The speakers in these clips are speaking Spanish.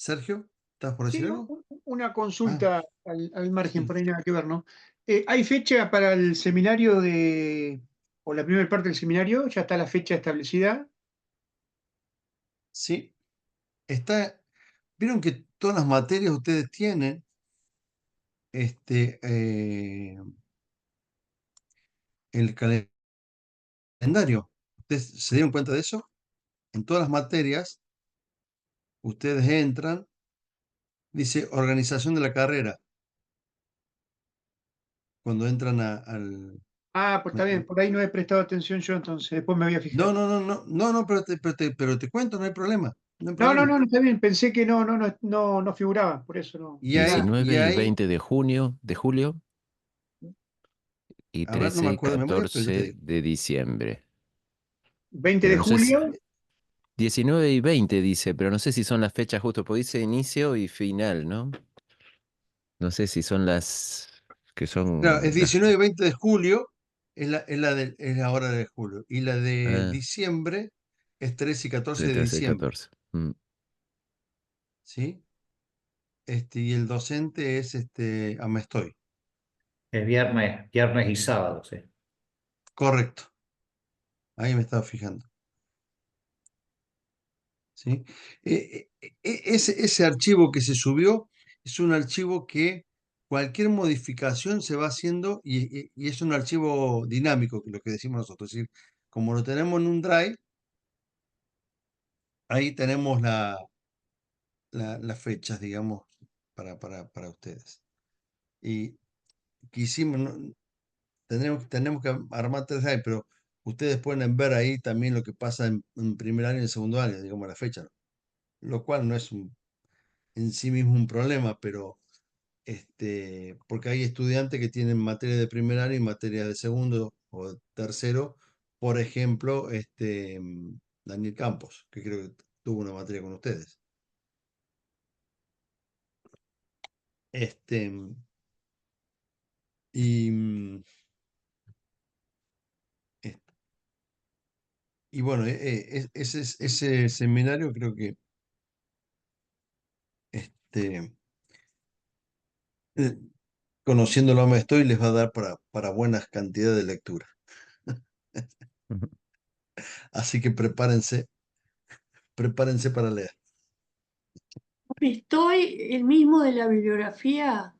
Sergio, ¿estás por decir Sí, algo? una Ah, consulta al margen, sí. por ahí nada que ver, ¿no? ¿Hay fecha para el seminario o la primera parte del seminario? ¿Ya está la fecha establecida? Sí, está. Vieron que todas las materias ustedes tienen este, el calendario. ¿Ustedes se dieron cuenta de eso? En todas las materias, ustedes entran, dice organización de la carrera, cuando entran al. Ah, pues está bien, por ahí no he prestado atención yo, entonces después me voy a No, fijar. no, no, no, no, no, pero te cuento, no hay problema, no hay No, no, problema. no, está bien, pensé que no figuraba, por eso no. Y ahí, Mirá, y 19 y ahí, 20 de julio y a ver, no 13 me y acuerdo de memoria, pero ya te 14 digo. de diciembre. 20 de Pero no sé si julio, 19 y 20 dice, pero no sé si son las fechas justo, porque dice inicio y final, ¿no? No sé si son las que Claro, son es las... 19 y 20 de julio, es la hora de julio. Y la de Ah, diciembre es 13 y 14 de de 13 y diciembre. 14. Mm. ¿Sí? Y el docente es Amestoy. Es viernes y sábado, sí. Correcto. Ahí me estaba fijando. ¿Sí? Ese archivo que se subió es un archivo que cualquier modificación se va haciendo y es un archivo dinámico, lo que decimos nosotros. Es decir, como lo tenemos en un drive, ahí tenemos las fechas, digamos, para ustedes. Y quisimos, tenemos que armar tres drive, pero ustedes pueden ver ahí también lo que pasa en primer año y en segundo año, digamos, la fecha, ¿no? Lo cual no es en sí mismo un problema, pero porque hay estudiantes que tienen materia de primer año y materia de segundo o tercero, por ejemplo, Daniel Campos, que creo que tuvo una materia con ustedes. Este, y, mm, es- y bueno, ese seminario creo que este, eh, conociéndolo a estoy les va a dar para buenas cantidades de lectura. Ujú. Así que prepárense para leer. Estoy el mismo de la bibliografía,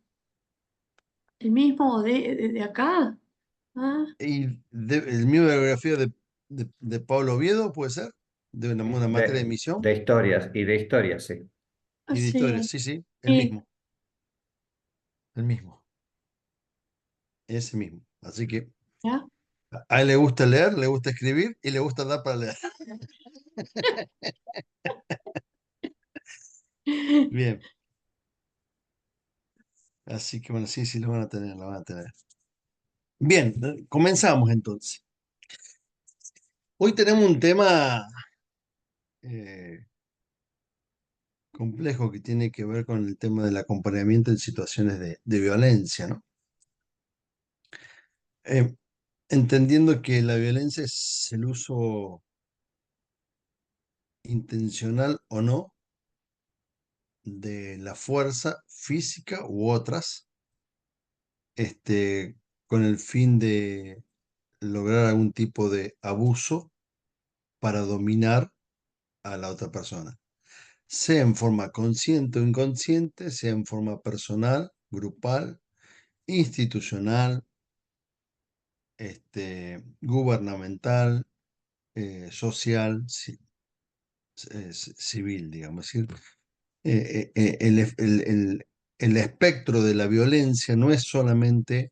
el mismo de acá. Ah, Y el mío de biografía de Pablo Oviedo, puede ser, de una materia de De, emisión de historias, sí. y de historia, sí, sí, sí, sí, el mismo, ese mismo. Así que ¿ya? a él le gusta leer, le gusta escribir y le gusta dar para leer. Bien, así que bueno, sí, sí, lo van a tener, lo van a tener. Bien, comenzamos entonces. Hoy tenemos un tema eh, complejo que tiene que ver con el tema del acompañamiento en situaciones de violencia, ¿no? Eh, Entendiendo que la violencia es el uso intencional o no de la fuerza física u otras, este, con el fin de lograr algún tipo de abuso para dominar a la otra persona, sea en forma consciente o inconsciente, sea en forma personal, grupal, institucional, gubernamental, social, civil, digamos. Es decir, el espectro de la violencia no es solamente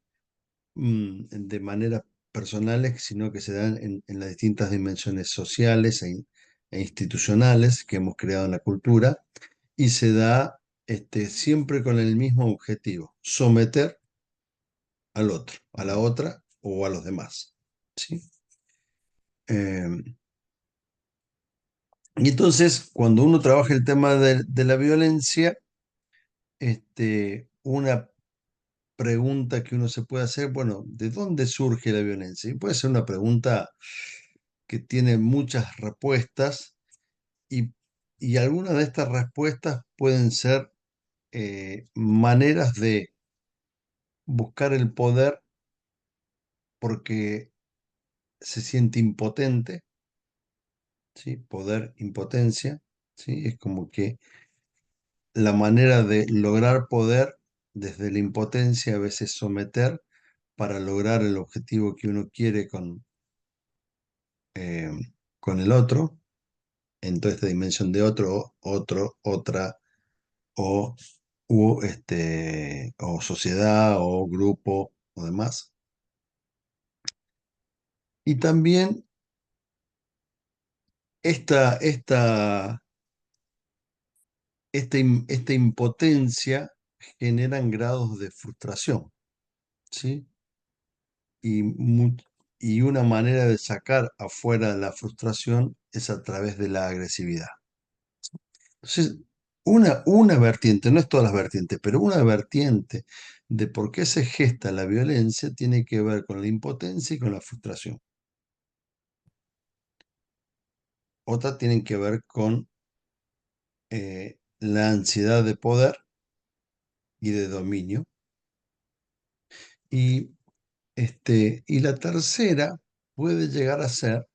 de manera personales, sino que se dan en las distintas dimensiones sociales e institucionales que hemos creado en la cultura y se da siempre con el mismo objetivo, someter al otro, a la otra o a los demás. ¿Sí? Em, y entonces, cuando uno trabaja el tema de la violencia, una pregunta que uno se puede hacer, bueno, ¿de dónde surge la violencia? Y puede ser una pregunta que tiene muchas respuestas y y algunas de estas respuestas pueden ser maneras de buscar el poder porque se siente impotente, ¿sí? Poder, impotencia, ¿sí? Es como que la manera de lograr poder desde la impotencia, a veces someter para lograr el objetivo que uno quiere eh, con el otro, en toda esta dimensión de otro, otra, o, o sociedad, o grupo, o demás. Y también esta, esta, esta impotencia generan grados de frustración, ¿sí? Y, y una manera de sacar afuera la frustración es a través de la agresividad. Entonces, una vertiente, no es todas las vertientes, pero una vertiente de por qué se gesta la violencia tiene que ver con la impotencia y con la frustración. Otra tienen que ver con la ansiedad de poder y de dominio. Y, y la tercera puede llegar a ser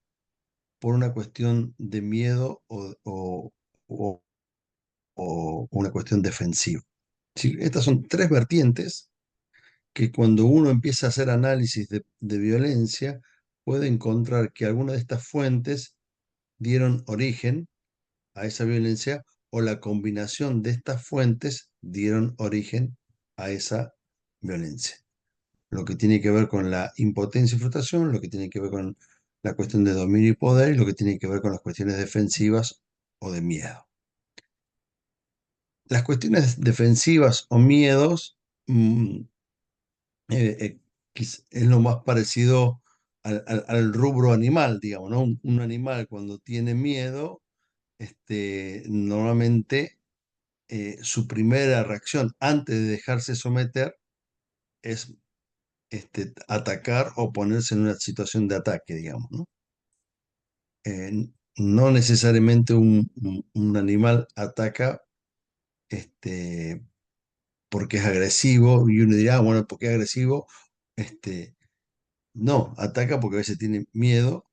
por una cuestión de miedo o una cuestión defensiva. Sí, estas son tres vertientes que cuando uno empieza a hacer análisis de violencia, puede encontrar que algunas de estas fuentes dieron origen a esa violencia o la combinación de estas fuentes dieron origen a esa violencia. Lo que tiene que ver con la impotencia y frustración, lo que tiene que ver con la cuestión de dominio y poder y lo que tiene que ver con las cuestiones defensivas o de miedo. Las cuestiones defensivas o miedos es lo más parecido al rubro animal, digamos, ¿no? Un animal cuando tiene miedo, normalmente su primera reacción antes de dejarse someter es atacar o ponerse en una situación de ataque, digamos, ¿no? No necesariamente un animal ataca porque es agresivo y uno dirá, bueno, ¿por qué es agresivo? No, ataca porque a veces tiene miedo,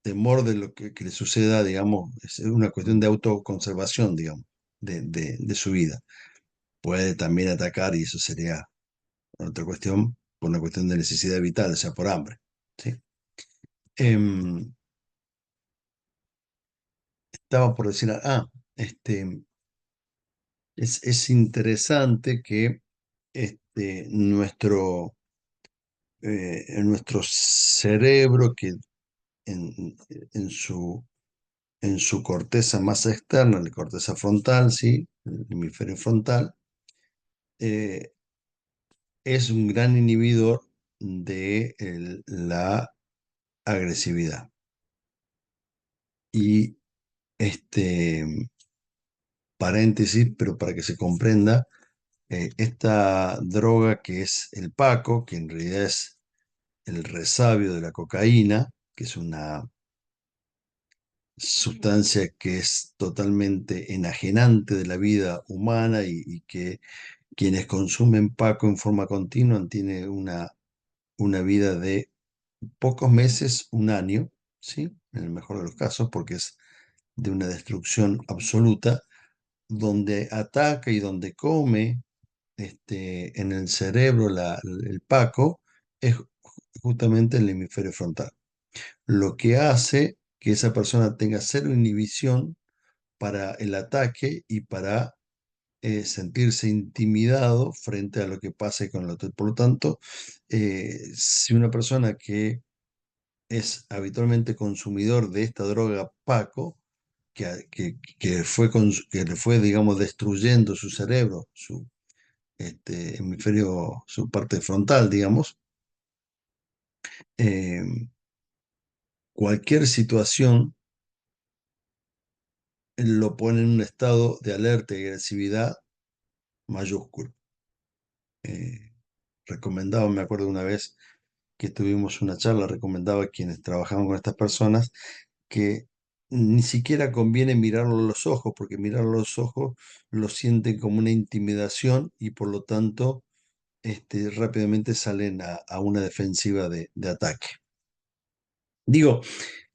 temor de lo que le suceda, digamos, es una cuestión de autoconservación, digamos, de su vida. Puede también atacar y eso sería otra cuestión, por una cuestión de necesidad vital, o sea, por hambre, ¿sí? Estaba por decir, es interesante que nuestro cerebro, que en, en su, en su corteza más externa, la corteza frontal, ¿sí? El hemisferio frontal, eh, es un gran inhibidor de la agresividad. Y paréntesis, pero para que se comprenda, esta droga que es el Paco, que en realidad es el resabio de la cocaína, que es una sustancia que es totalmente enajenante de la vida humana y que quienes consumen Paco en forma continua tienen una vida de pocos meses, un año, ¿sí? En el mejor de los casos, porque es de una destrucción absoluta, donde ataca y donde come en el cerebro el Paco, es justamente el hemisferio frontal. Lo que hace que esa persona tenga cero inhibición para el ataque y para sentirse intimidado frente a lo que pase con el otro. Por lo tanto, si una persona que es habitualmente consumidor de esta droga Paco, que le fue, digamos, destruyendo su cerebro, su hemisferio, su parte frontal, digamos, eh, cualquier situación lo pone en un estado de alerta y agresividad mayúsculo. Recomendaba, me acuerdo una vez que tuvimos una charla, recomendaba a quienes trabajaban con estas personas que ni siquiera conviene mirarlo a los ojos, porque mirarlo a los ojos lo sienten como una intimidación y por lo tanto rápidamente salen a una defensiva de ataque. Digo,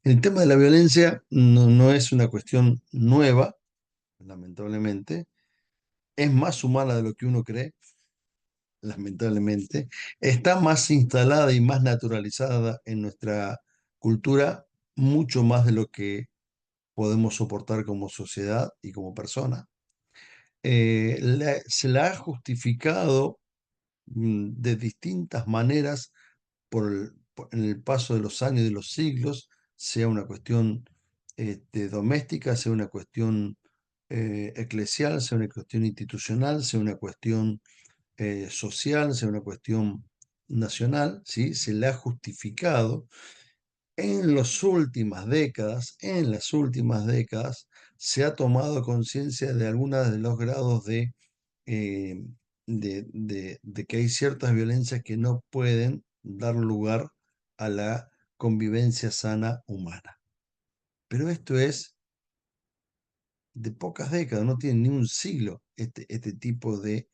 el tema de la violencia no es una cuestión nueva, lamentablemente, es más humana de lo que uno cree, lamentablemente, está más instalada y más naturalizada en nuestra cultura, mucho más de lo que podemos soportar como sociedad y como persona. Se la ha justificado de distintas maneras en el paso de los años y de los siglos, sea una cuestión doméstica, sea una cuestión eclesial, sea una cuestión institucional, sea una cuestión social, sea una cuestión nacional, ¿sí? Se le ha justificado. En las últimas décadas, se ha tomado conciencia de algunos de los grados eh, de que hay ciertas violencias que no pueden dar lugar a la convivencia sana humana. Pero esto es de pocas décadas, no tiene ni un siglo este tipo de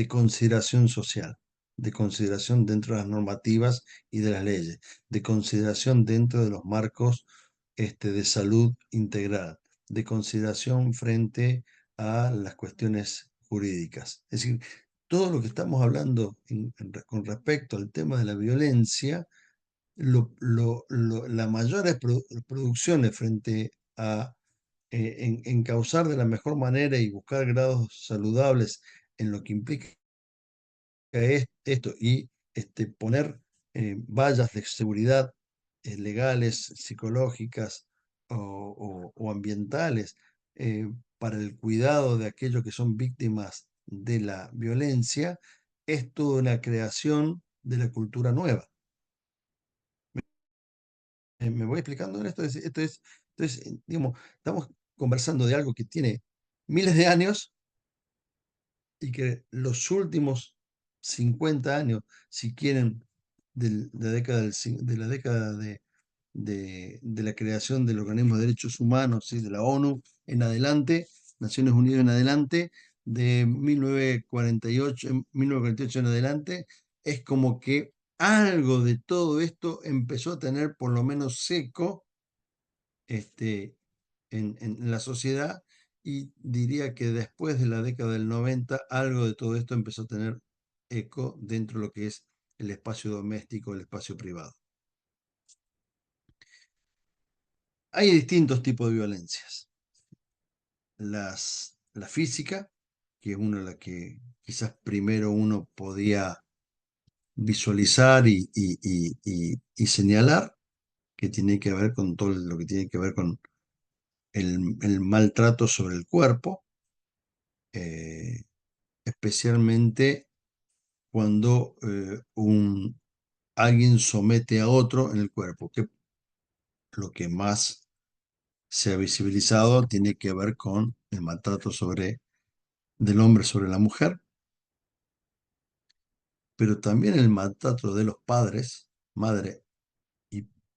consideración social, de consideración dentro de las normativas y de las leyes, de consideración dentro de los marcos de salud integral, de consideración frente a las cuestiones jurídicas. Es decir, todo lo que estamos hablando con respecto al tema de la violencia, las mayores producciones frente a encauzar de la mejor manera y buscar grados saludables en lo que implica esto y poner vallas de seguridad legales, psicológicas o ambientales para el cuidado de aquellos que son víctimas de la violencia, es toda una creación de la cultura nueva. ¿Me voy explicando en esto? Digamos, estamos conversando de algo que tiene miles de años y que los últimos 50 años, si quieren, de la década de la creación del Organismo de Derechos Humanos, ¿sí? De la ONU en adelante, Naciones Unidas en adelante, de 1948 en adelante, es como que algo de todo esto empezó a tener por lo menos seco en la sociedad, y diría que después de la década del 90 algo de todo esto empezó a tener eco dentro de lo que es el espacio doméstico, el espacio privado. Hay distintos tipos de violencias. La física, que es una de las que quizás primero uno podía visualizar y señalar, que tiene que ver con todo lo que tiene que ver con el maltrato sobre el cuerpo, especialmente cuando alguien somete a otro en el cuerpo, que lo que más se ha visibilizado tiene que ver con el maltrato del hombre sobre la mujer, pero también el maltrato de los padres, madre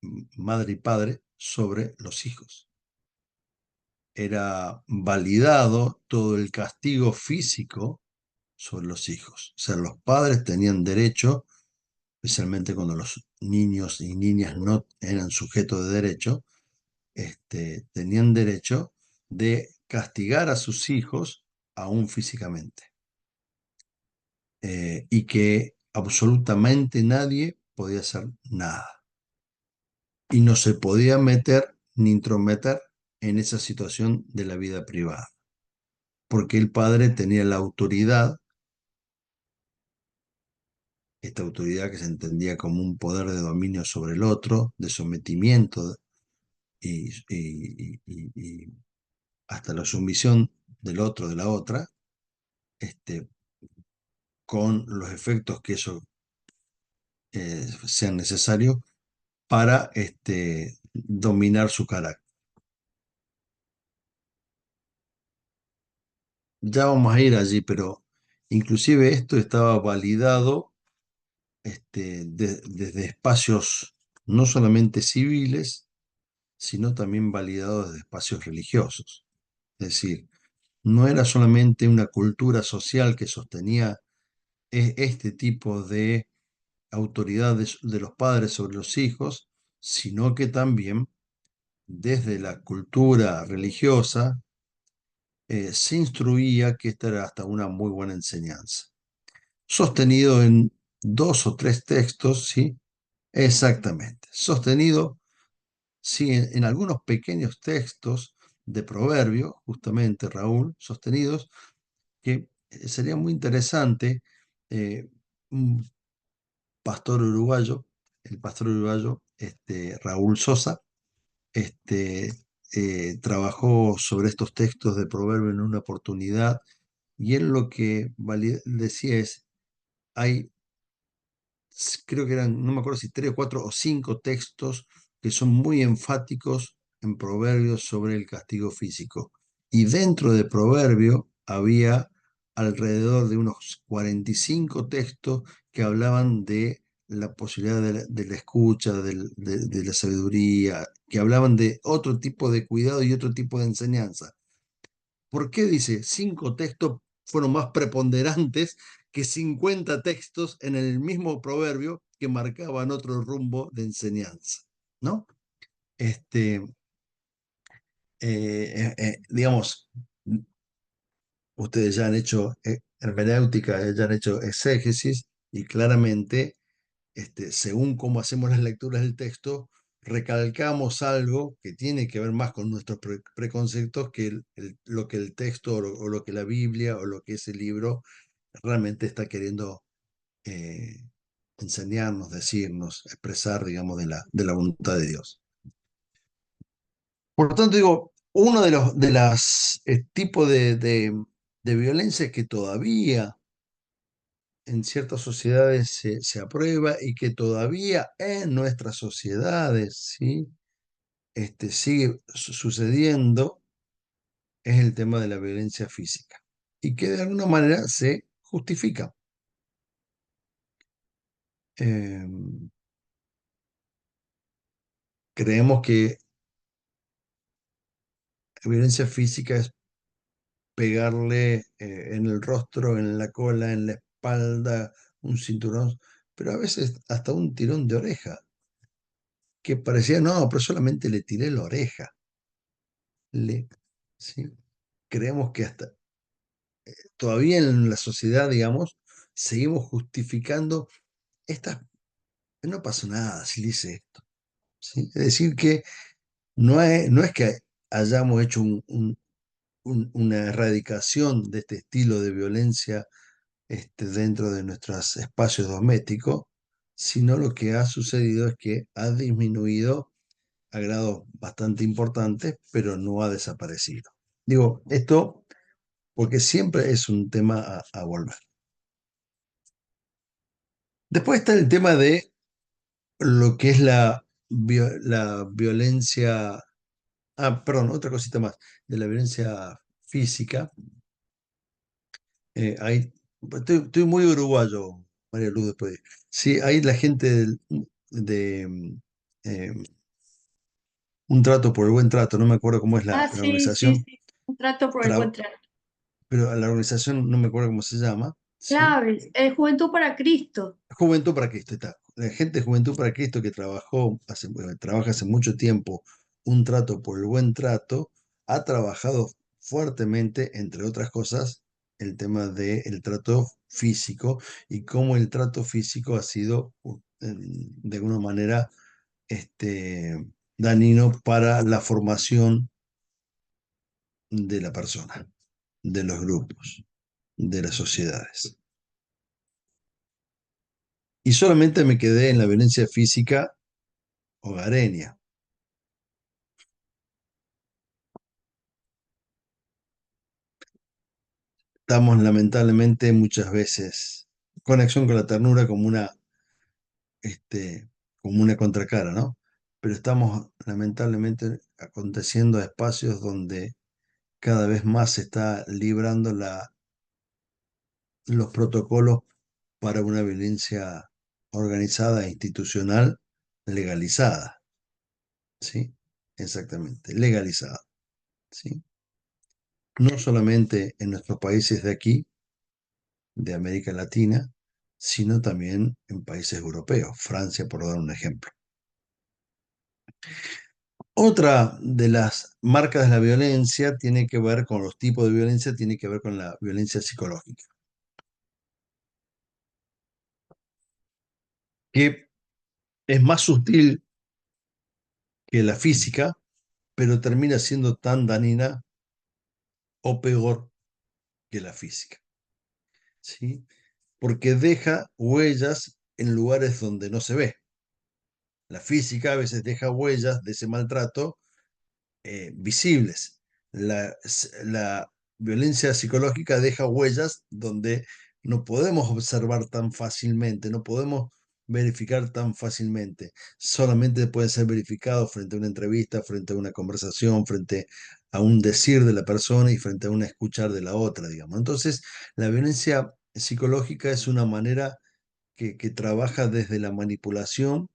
y padre, sobre los hijos. Era validado todo el castigo físico sobre los hijos. O sea, los padres tenían derecho, especialmente cuando los niños y niñas no eran sujetos de derecho, tenían derecho de castigar a sus hijos aún físicamente. Y que absolutamente nadie podía hacer nada. Y no se podía meter ni intrometer en esa situación de la vida privada. Porque el padre tenía la autoridad, esta autoridad que se entendía como un poder de dominio sobre el otro, de sometimiento y hasta la sumisión del otro, de la otra, con los efectos que eso sean necesarios para dominar su carácter. Ya vamos a ir allí, pero inclusive esto estaba validado desde espacios no solamente civiles, sino también validado desde espacios religiosos. Es decir, no era solamente una cultura social que sostenía este tipo de autoridad de los padres sobre los hijos, sino que también desde la cultura religiosa se instruía que esta era hasta una muy buena enseñanza. Sostenido en 2 o 3 textos, ¿sí? Exactamente. Sostenido, sí, en algunos pequeños textos de proverbio, justamente, Raúl, sostenidos, que sería muy interesante. Un pastor uruguayo, el pastor uruguayo, Raúl Sosa, trabajó sobre estos textos de proverbio en una oportunidad, y él lo que decía es, hay, creo que eran, no me acuerdo si 3 o 4 o 5 textos que son muy enfáticos en proverbios sobre el castigo físico. Y dentro de proverbio había alrededor de unos 45 textos que hablaban de la posibilidad de la escucha, de la sabiduría, que hablaban de otro tipo de cuidado y otro tipo de enseñanza. ¿Por qué dice 5 textos fueron más preponderantes que 50 textos en el mismo proverbio que marcaban otro rumbo de enseñanza? ¿No? Digamos, ustedes ya han hecho hermenéutica, ya han hecho exégesis, y claramente, según cómo hacemos las lecturas del texto, recalcamos algo que tiene que ver más con nuestros preconceptos que lo que el texto o lo que la Biblia o lo que ese libro realmente está queriendo eh, enseñarnos, decirnos, expresar, digamos, de la voluntad de Dios. Por lo tanto, digo, uno de los tipos de violencia que todavía en ciertas sociedades se aprueba y que todavía en nuestras sociedades, ¿sí? Sigue sucediendo, es el tema de la violencia física, y que de alguna manera se justifica. Creemos que la violencia física es pegarle en el rostro, en la cola, en la espalda, un cinturón, pero a veces hasta un tirón de oreja, que parecía, no, pero solamente le tiré la oreja. ¿Sí? Creemos que hasta todavía en la sociedad, digamos, seguimos justificando estas, no pasa nada si le hice esto. ¿Sí? Es decir, que no es que hayamos hecho una erradicación de este estilo de violencia dentro de nuestros espacios domésticos, sino lo que ha sucedido es que ha disminuido a grados bastante importantes, pero no ha desaparecido. Digo, esto porque siempre es un tema a volver. Después está el tema de lo que es la violencia, perdón, otra cosita más, de la violencia física. Estoy muy uruguayo, María Luz, después. Sí, hay la gente de eh, Un Trato por el Buen Trato, no me acuerdo cómo es la Sí, sí, organización, sí. Un trato por el tra- buen trato. pero la organización no me acuerdo cómo se llama, ¿sí? Claves, Juventud para Cristo. Juventud para Cristo, está. La gente de Juventud para Cristo que trabaja hace mucho tiempo Un Trato por el Buen Trato, ha trabajado fuertemente, entre otras cosas, el tema del trato físico, y cómo el trato físico ha sido de alguna manera dañino para la formación de la persona, de los grupos, de las sociedades. Y solamente me quedé en la violencia física hogareña. Estamos lamentablemente muchas veces conexión con la ternura como una contracara, ¿no? Pero estamos lamentablemente aconteciendo a espacios donde cada vez más se está librando los protocolos para una violencia organizada e institucional legalizada, ¿sí? exactamente, legalizado, ¿sí? No solamente en nuestros países de aquí, de América Latina, sino también en países europeos, Francia, por dar un ejemplo. Otra de las marcas de la violencia tiene que ver con los tipos de violencia, tiene que ver con la violencia psicológica, que es más sutil que la física, pero termina siendo tan dañina o peor que la física, ¿sí? Porque deja huellas en lugares donde no se ve. La física a veces deja huellas de ese maltrato visibles. La violencia psicológica deja huellas donde no podemos observar tan fácilmente, no podemos verificar tan fácilmente. Solamente pueden ser verificados frente a una entrevista, frente a una conversación, frente a un decir de la persona y frente a un escuchar de la otra, digamos. Entonces, la violencia psicológica es una manera que trabaja desde la manipulación,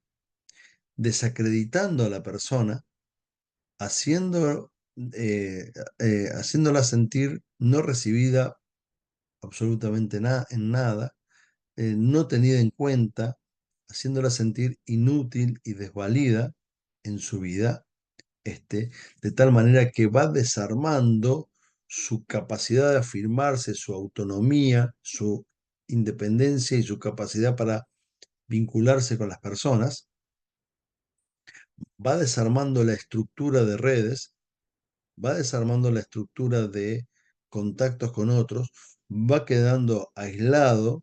desacreditando a la persona, haciendo, haciéndola sentir no recibida absolutamente en nada, no tenida en cuenta, haciéndola sentir inútil y desvalida en su vida, de tal manera que va desarmando su capacidad de afirmarse, su autonomía, su independencia y su capacidad para vincularse con las personas, va desarmando la estructura de redes, va desarmando la estructura de contactos con otros, va quedando aislado,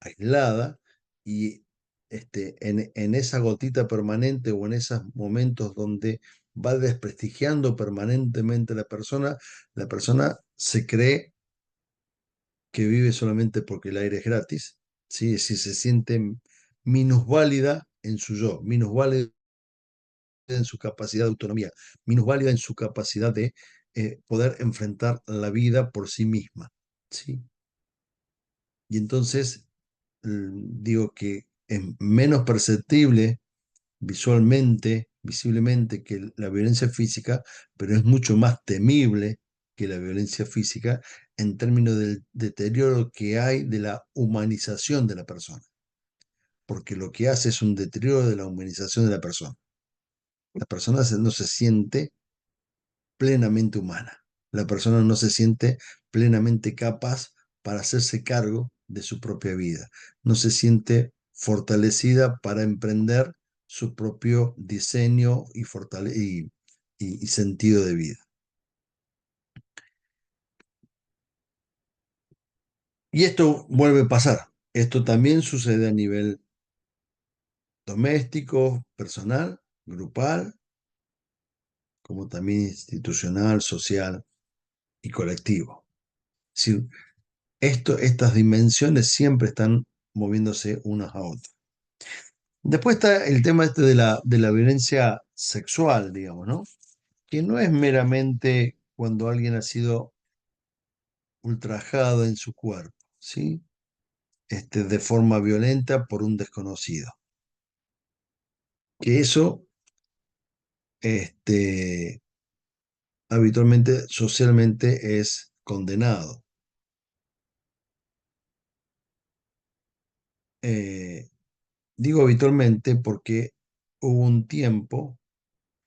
aislada, y en esa gotita permanente o en esos momentos donde va desprestigiando permanentemente a la persona se cree que vive solamente porque el aire es gratis, ¿sí? Es decir, se siente minusválida en su yo, minusválida en su capacidad de autonomía, minusválida en su capacidad de poder enfrentar la vida por sí misma, ¿sí? Y entonces digo que es menos perceptible visualmente, visiblemente que la violencia física, pero es mucho más temible que la violencia física en términos del deterioro que hay de la humanización de la persona, porque lo que hace es un deterioro de la humanización de la persona. La persona no se siente plenamente humana. La persona no se siente plenamente capaz para hacerse cargo de su propia vida. No se siente fortalecida para emprender su propio diseño y sentido de vida. Y esto vuelve a pasar. Esto también sucede a nivel doméstico, personal, grupal, como también institucional, social y colectivo. Es decir, estas dimensiones siempre están moviéndose unas a otras. Después está el tema de la violencia sexual, digamos, ¿no? Que no es meramente cuando alguien ha sido ultrajado en su cuerpo, ¿sí? De forma violenta por un desconocido. Que eso, habitualmente, socialmente es condenado. Digo habitualmente porque hubo un tiempo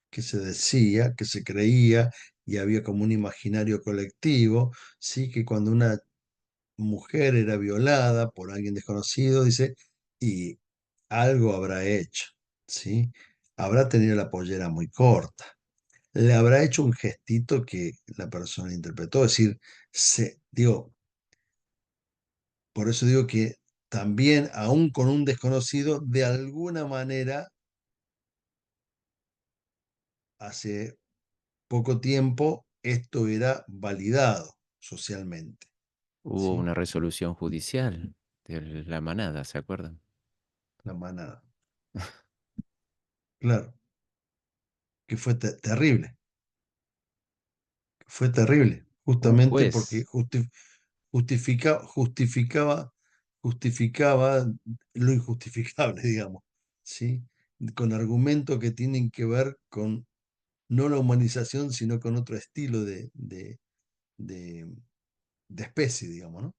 que se decía, que se creía y había como un imaginario colectivo, ¿sí? Que cuando una mujer era violada por alguien desconocido, dice, y algo habrá hecho, ¿sí? Habrá tenido la pollera muy corta, le habrá hecho un gestito que la persona interpretó, es decir, digo, por eso digo que también, aún con un desconocido, de alguna manera, hace poco tiempo, esto era validado socialmente, Hubo ¿sí? una resolución judicial de la manada, ¿se acuerdan? La manada. Claro, que fue terrible, fue terrible, Un justamente porque juez, justificaba lo injustificable, digamos, ¿sí? Con argumentos que tienen que ver con no la humanización, sino con otro estilo de, de especie, digamos, ¿no?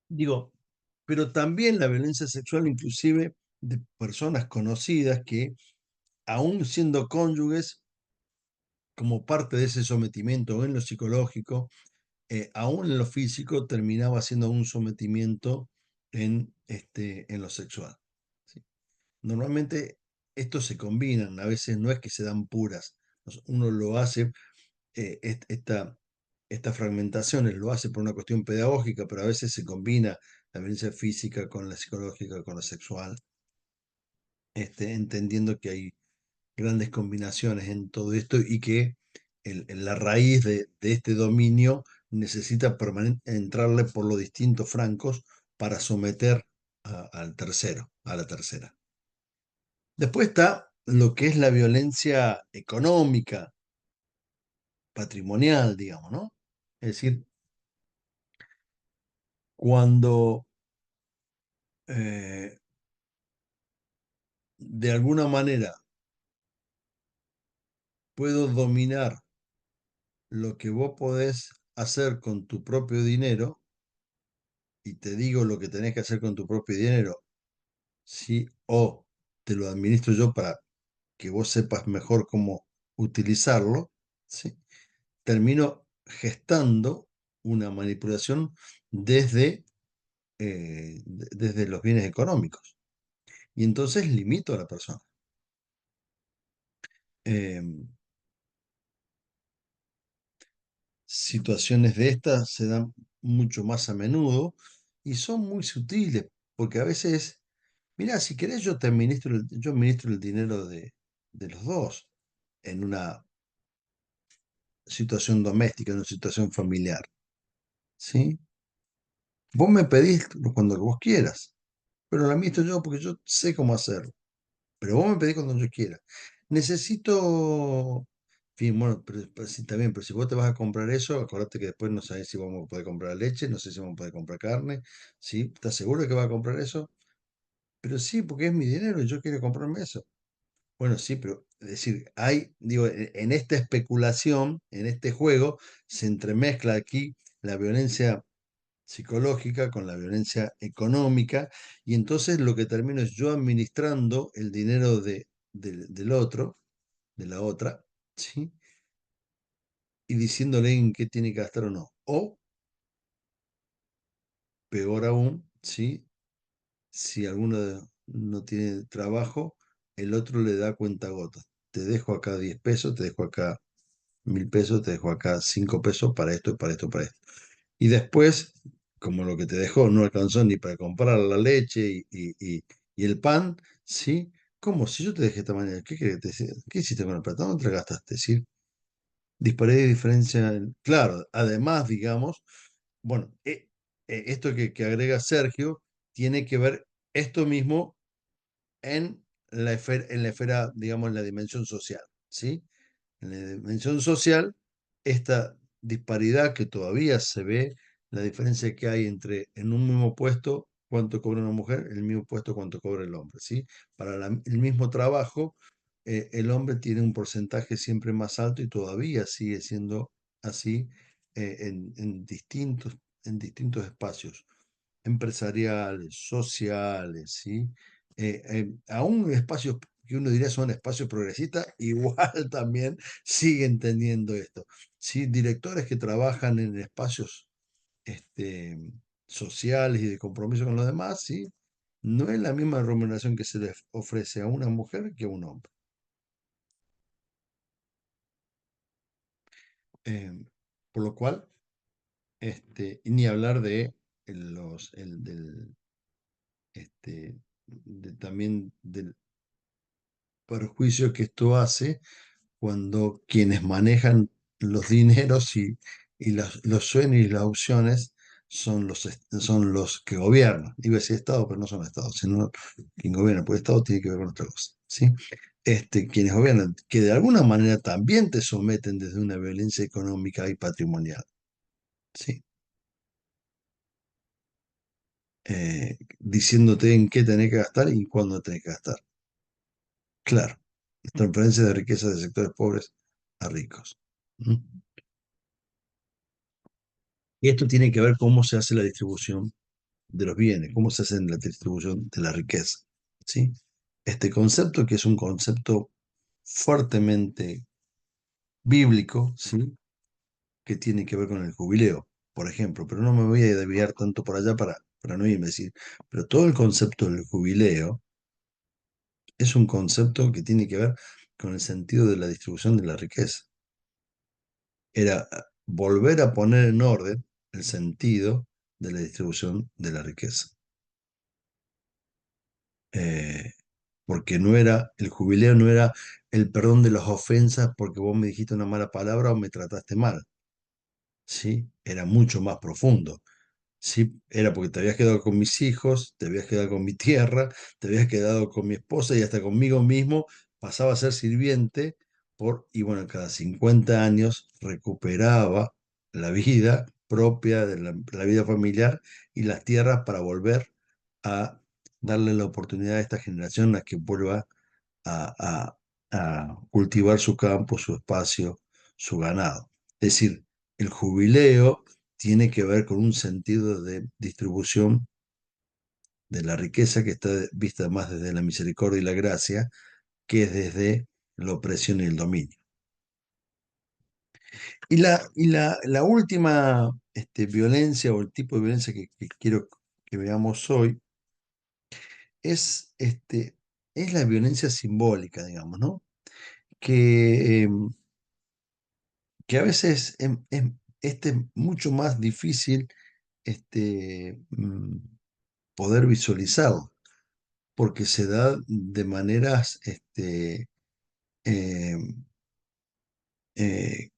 Digo, pero también la violencia sexual, inclusive de personas conocidas que, aún siendo cónyuges, como parte de ese sometimiento en lo psicológico, aún en lo físico, terminaba siendo un sometimiento en lo sexual. ¿Sí? Normalmente estos se combinan, a veces no es que se dan puras, uno lo hace, estas fragmentaciones lo hace por una cuestión pedagógica, pero a veces se combina la violencia física con la psicológica, con la sexual, entendiendo que hay grandes combinaciones en todo esto y que en la raíz de este dominio necesita entrarle por los distintos francos para someter al tercero, a la tercera. Después está lo que es la violencia económica, patrimonial, digamos, ¿no? Es decir, cuando eh, de alguna manera puedo dominar lo que vos podés hacer con tu propio dinero y te digo lo que tenés que hacer con tu propio dinero, ¿sí? O te lo administro yo para que vos sepas mejor cómo utilizarlo, ¿sí? Termino gestando una manipulación desde los bienes económicos. Y entonces limito a la persona. Em, Situaciones de estas se dan mucho más a menudo y son muy sutiles, porque a veces, mira, si querés yo administro el dinero de los dos en una situación doméstica, en una situación familiar, ¿sí? Vos me pedís cuando vos quieras, pero lo administro yo porque yo sé cómo hacerlo. Pero vos me pedís cuando yo quiera. Necesito, en fin, bueno, pero sí, está bien, pero si vos te vas a comprar eso, acordate que después no sabés si vamos a poder comprar leche, no sé si vamos a poder comprar carne, ¿sí? ¿Estás seguro que vas a comprar eso? Pero sí, porque es mi dinero y yo quiero comprarme eso. Bueno, sí, pero es decir, digo, en esta especulación, en este juego, se entremezcla aquí la violencia psicológica con la violencia económica, y entonces lo que termino es yo administrando el dinero del otro, de la otra, ¿sí? Y diciéndole en qué tiene que gastar o no. O, peor aún, ¿sí? Si alguno no tiene trabajo, el otro le da cuentagotas. Te dejo acá 10 pesos, te dejo acá 1000 pesos, te dejo acá 5 pesos para esto, para esto, para esto. Y después, como lo que te dejó no alcanzó ni para comprar la leche y el pan, ¿sí? ¿Cómo? Si yo te dejé esta mañana, ¿qué querés que te decía? ¿Qué hiciste con el plata? ¿Dónde te la gastaste? ¿Sí? Disparé de diferencia. Claro, además, digamos, bueno, esto que agrega Sergio tiene que ver esto mismo en la esfera, digamos, en la dimensión social, ¿sí? En la dimensión social, esta disparidad que todavía se ve, la diferencia que hay entre en un mismo puesto cuánto cobra una mujer, el mismo puesto cuánto cobra el hombre, ¿sí? Para el mismo trabajo, el hombre tiene un porcentaje siempre más alto y todavía sigue siendo así en distintos espacios empresariales, sociales, ¿sí? Aún espacios que uno diría son espacios progresistas, igual también siguen teniendo esto. ¿Sí? Directores que trabajan en espacios este, sociales y de compromiso con los demás, ¿sí? No es la misma remuneración que se les ofrece a una mujer que a un hombre. Eh, por lo cual, y ni hablar de los, el, del, también del perjuicio que esto hace cuando quienes manejan los dineros y los sueños y las opciones son los que gobiernan. Iba a decir Estado, pero no son Estados, sino quien gobierna. Porque Estado tiene que ver con otra cosa, ¿sí? Quienes gobiernan, que de alguna manera también te someten desde una violencia económica y patrimonial, ¿sí? Diciéndote en qué tenés que gastar y cuándo tenés que gastar. Claro, la transferencia de riqueza de sectores pobres a ricos. ¿Mm? Y esto tiene que ver cómo se hace la distribución de los bienes, cómo se hace la distribución de la riqueza. ¿Sí? Este concepto, que es un concepto fuertemente bíblico, ¿sí? Que tiene que ver con el jubileo, por ejemplo, pero no me voy a desviar tanto por allá para no irme a decir, pero todo el concepto del jubileo es un concepto que tiene que ver con el sentido de la distribución de la riqueza. Era volver a poner en orden el sentido de la distribución de la riqueza. Eh, Porque no era, el jubileo no era el perdón de las ofensas porque vos me dijiste una mala palabra o me trataste mal, ¿sí? Era mucho más profundo. Sí, era porque te habías quedado con mis hijos, te habías quedado con mi tierra, te habías quedado con mi esposa y hasta conmigo mismo pasaba a ser sirviente y bueno, cada 50 años recuperaba la vida propia de la vida familiar y las tierras para volver a darle la oportunidad a esta generación a que vuelva a, a cultivar su campo, su espacio, su ganado. Es decir, el jubileo tiene que ver con un sentido de distribución de la riqueza que está vista más desde la misericordia y la gracia, que es desde la opresión y el dominio. La última violencia o el tipo de violencia que quiero que veamos hoy es la violencia simbólica, digamos, ¿no? Que, que a veces es mucho más difícil poder visualizarlo, porque se da de maneras eh, eh,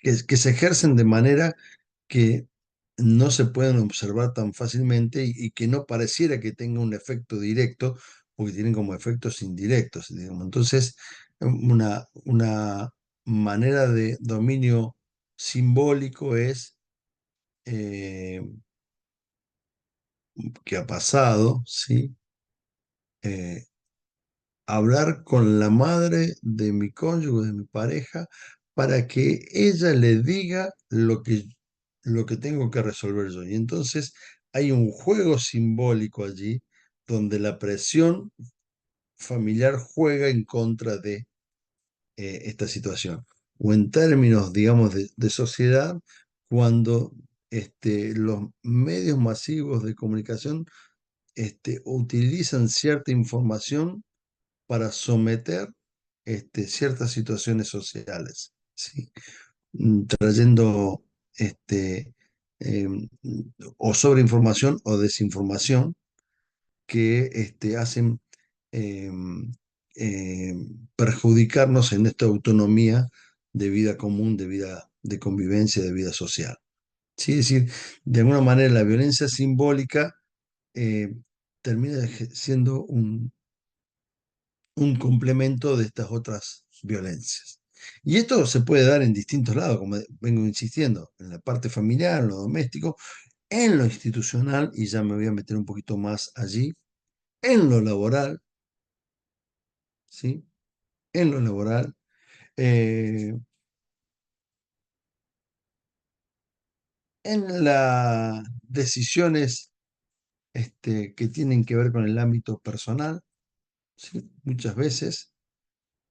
que se ejercen de manera que no se pueden observar tan fácilmente y que no pareciera que tenga un efecto directo, porque tienen como efectos indirectos, digamos. Entonces, una manera de dominio simbólico es eh, que ha pasado, ¿sí? Eh, Hablar con la madre de mi cónyuge, de mi pareja, para que ella le diga lo que tengo que resolver yo. Y entonces hay un juego simbólico allí donde la presión familiar juega en contra de esta situación. O en términos, digamos, de sociedad, cuando los medios masivos de comunicación utilizan cierta información para someter ciertas situaciones sociales, ¿sí? Trayendo em, o sobreinformación o desinformación que hacen em, perjudicarnos en esta autonomía de vida común, de vida de convivencia, de vida social. ¿Sí? Es decir, de alguna manera la violencia simbólica eh, termina siendo un complemento de estas otras violencias. Y esto se puede dar en distintos lados, como vengo insistiendo, en la parte familiar, en lo doméstico, en lo institucional, y ya me voy a meter un poquito más allí, en lo laboral, ¿sí? En lo laboral, eh, en las decisiones que tienen que ver con el ámbito personal, ¿sí? Muchas veces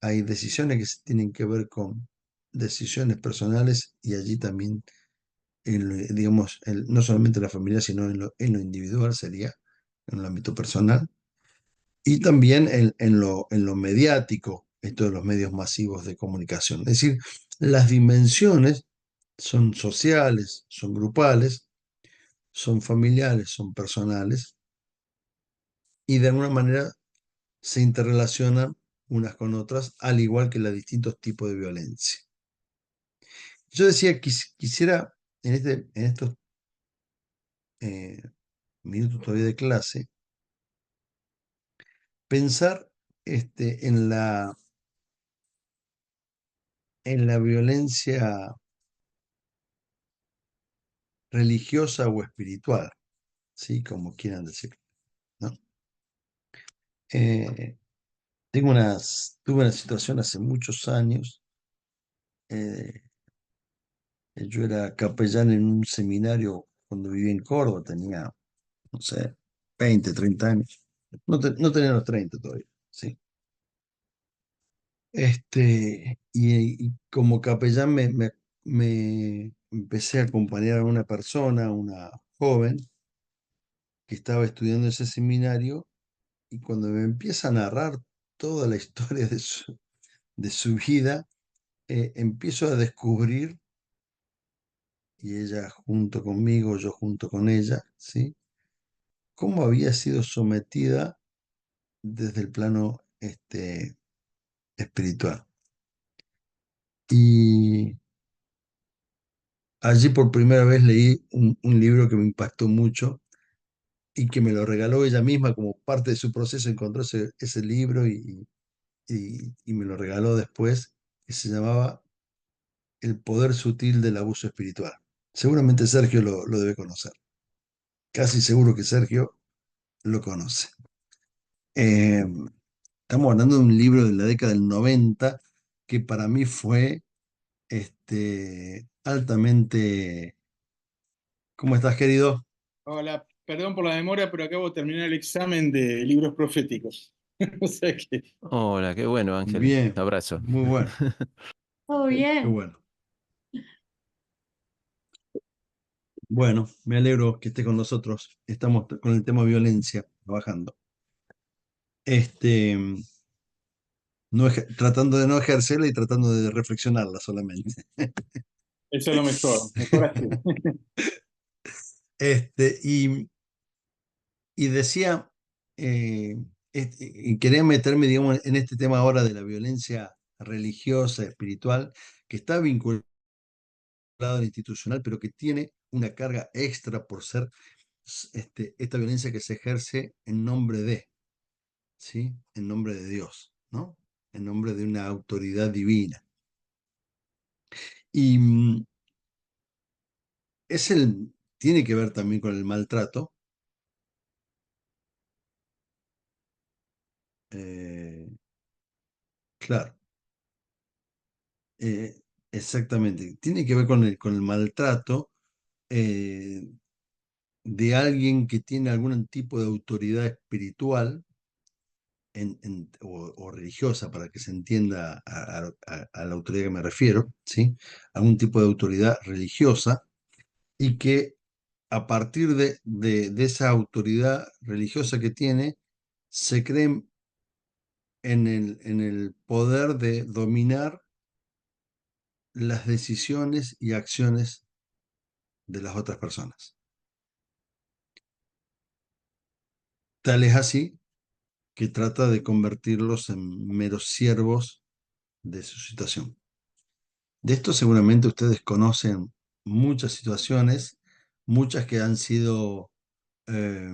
hay decisiones que tienen que ver con decisiones personales y allí también digamos, no solamente en la familia, sino en lo individual sería, en el ámbito personal, y también en lo mediático, esto de los medios masivos de comunicación. Es decir, las dimensiones son sociales, son grupales, son familiares, son personales, y de alguna manera se interrelacionan unas con otras, al igual que los distintos tipos de violencia. Yo decía, quisiera en estos eh, minutos todavía de clase, pensar en la violencia religiosa o espiritual, ¿sí? Como quieran decir, ¿no? Eh, tuve una situación hace muchos años. eh, yo era capellán en un seminario cuando vivía en Córdoba, tenía, no sé, 20, 30 años. No tenía los 30 todavía, sí. Y como capellán me empecé a acompañar a una persona, una joven, que estaba estudiando ese seminario, y cuando me empieza a narrar toda la historia de su vida, empiezo a descubrir, y ella junto conmigo, yo junto con ella, ¿sí? Cómo había sido sometida desde el plano espiritual. Y allí por primera vez leí un libro que me impactó mucho y que me lo regaló ella misma como parte de su proceso. Encontró ese libro y me lo regaló después, que se llamaba El poder sutil del abuso espiritual. Seguramente Sergio lo debe conocer. Casi seguro que Sergio lo conoce. Eh, Estamos hablando de un libro de la década del 90 que para mí fue altamente... ¿Cómo estás, querido? Hola, perdón por la demora, pero acabo de terminar el examen de libros proféticos. O sea que, Hola, qué bueno, Ángel. Bien, Abrazo. muy bueno, Todo qué bien. bueno. Bueno, me alegro que esté con nosotros. Estamos con el tema violencia trabajando. Este, no tratando de no ejercerla y tratando de reflexionarla solamente. eso es lo mejor, mejor así. Este, y, y decía, eh, y quería meterme, digamos, en este tema ahora de la violencia religiosa, espiritual, que está vinculada al institucional, pero que tiene una carga extra por ser esta violencia que se ejerce en nombre de, ¿sí? En nombre de Dios, ¿no? En nombre de una autoridad divina. Y tiene que ver también con el maltrato. eh, claro, eh, exactamente. Tiene que ver con el maltrato eh, de alguien que tiene algún tipo de autoridad espiritual o religiosa, para que se entienda a la autoridad que me refiero, ¿sí? Algún tipo de autoridad religiosa, y que a partir de esa autoridad religiosa que tiene, se creen en el poder de dominar las decisiones y acciones de las otras personas. Tal es así que trata de convertirlos en meros siervos de su situación. De esto seguramente ustedes conocen muchas situaciones, muchas que han sido eh,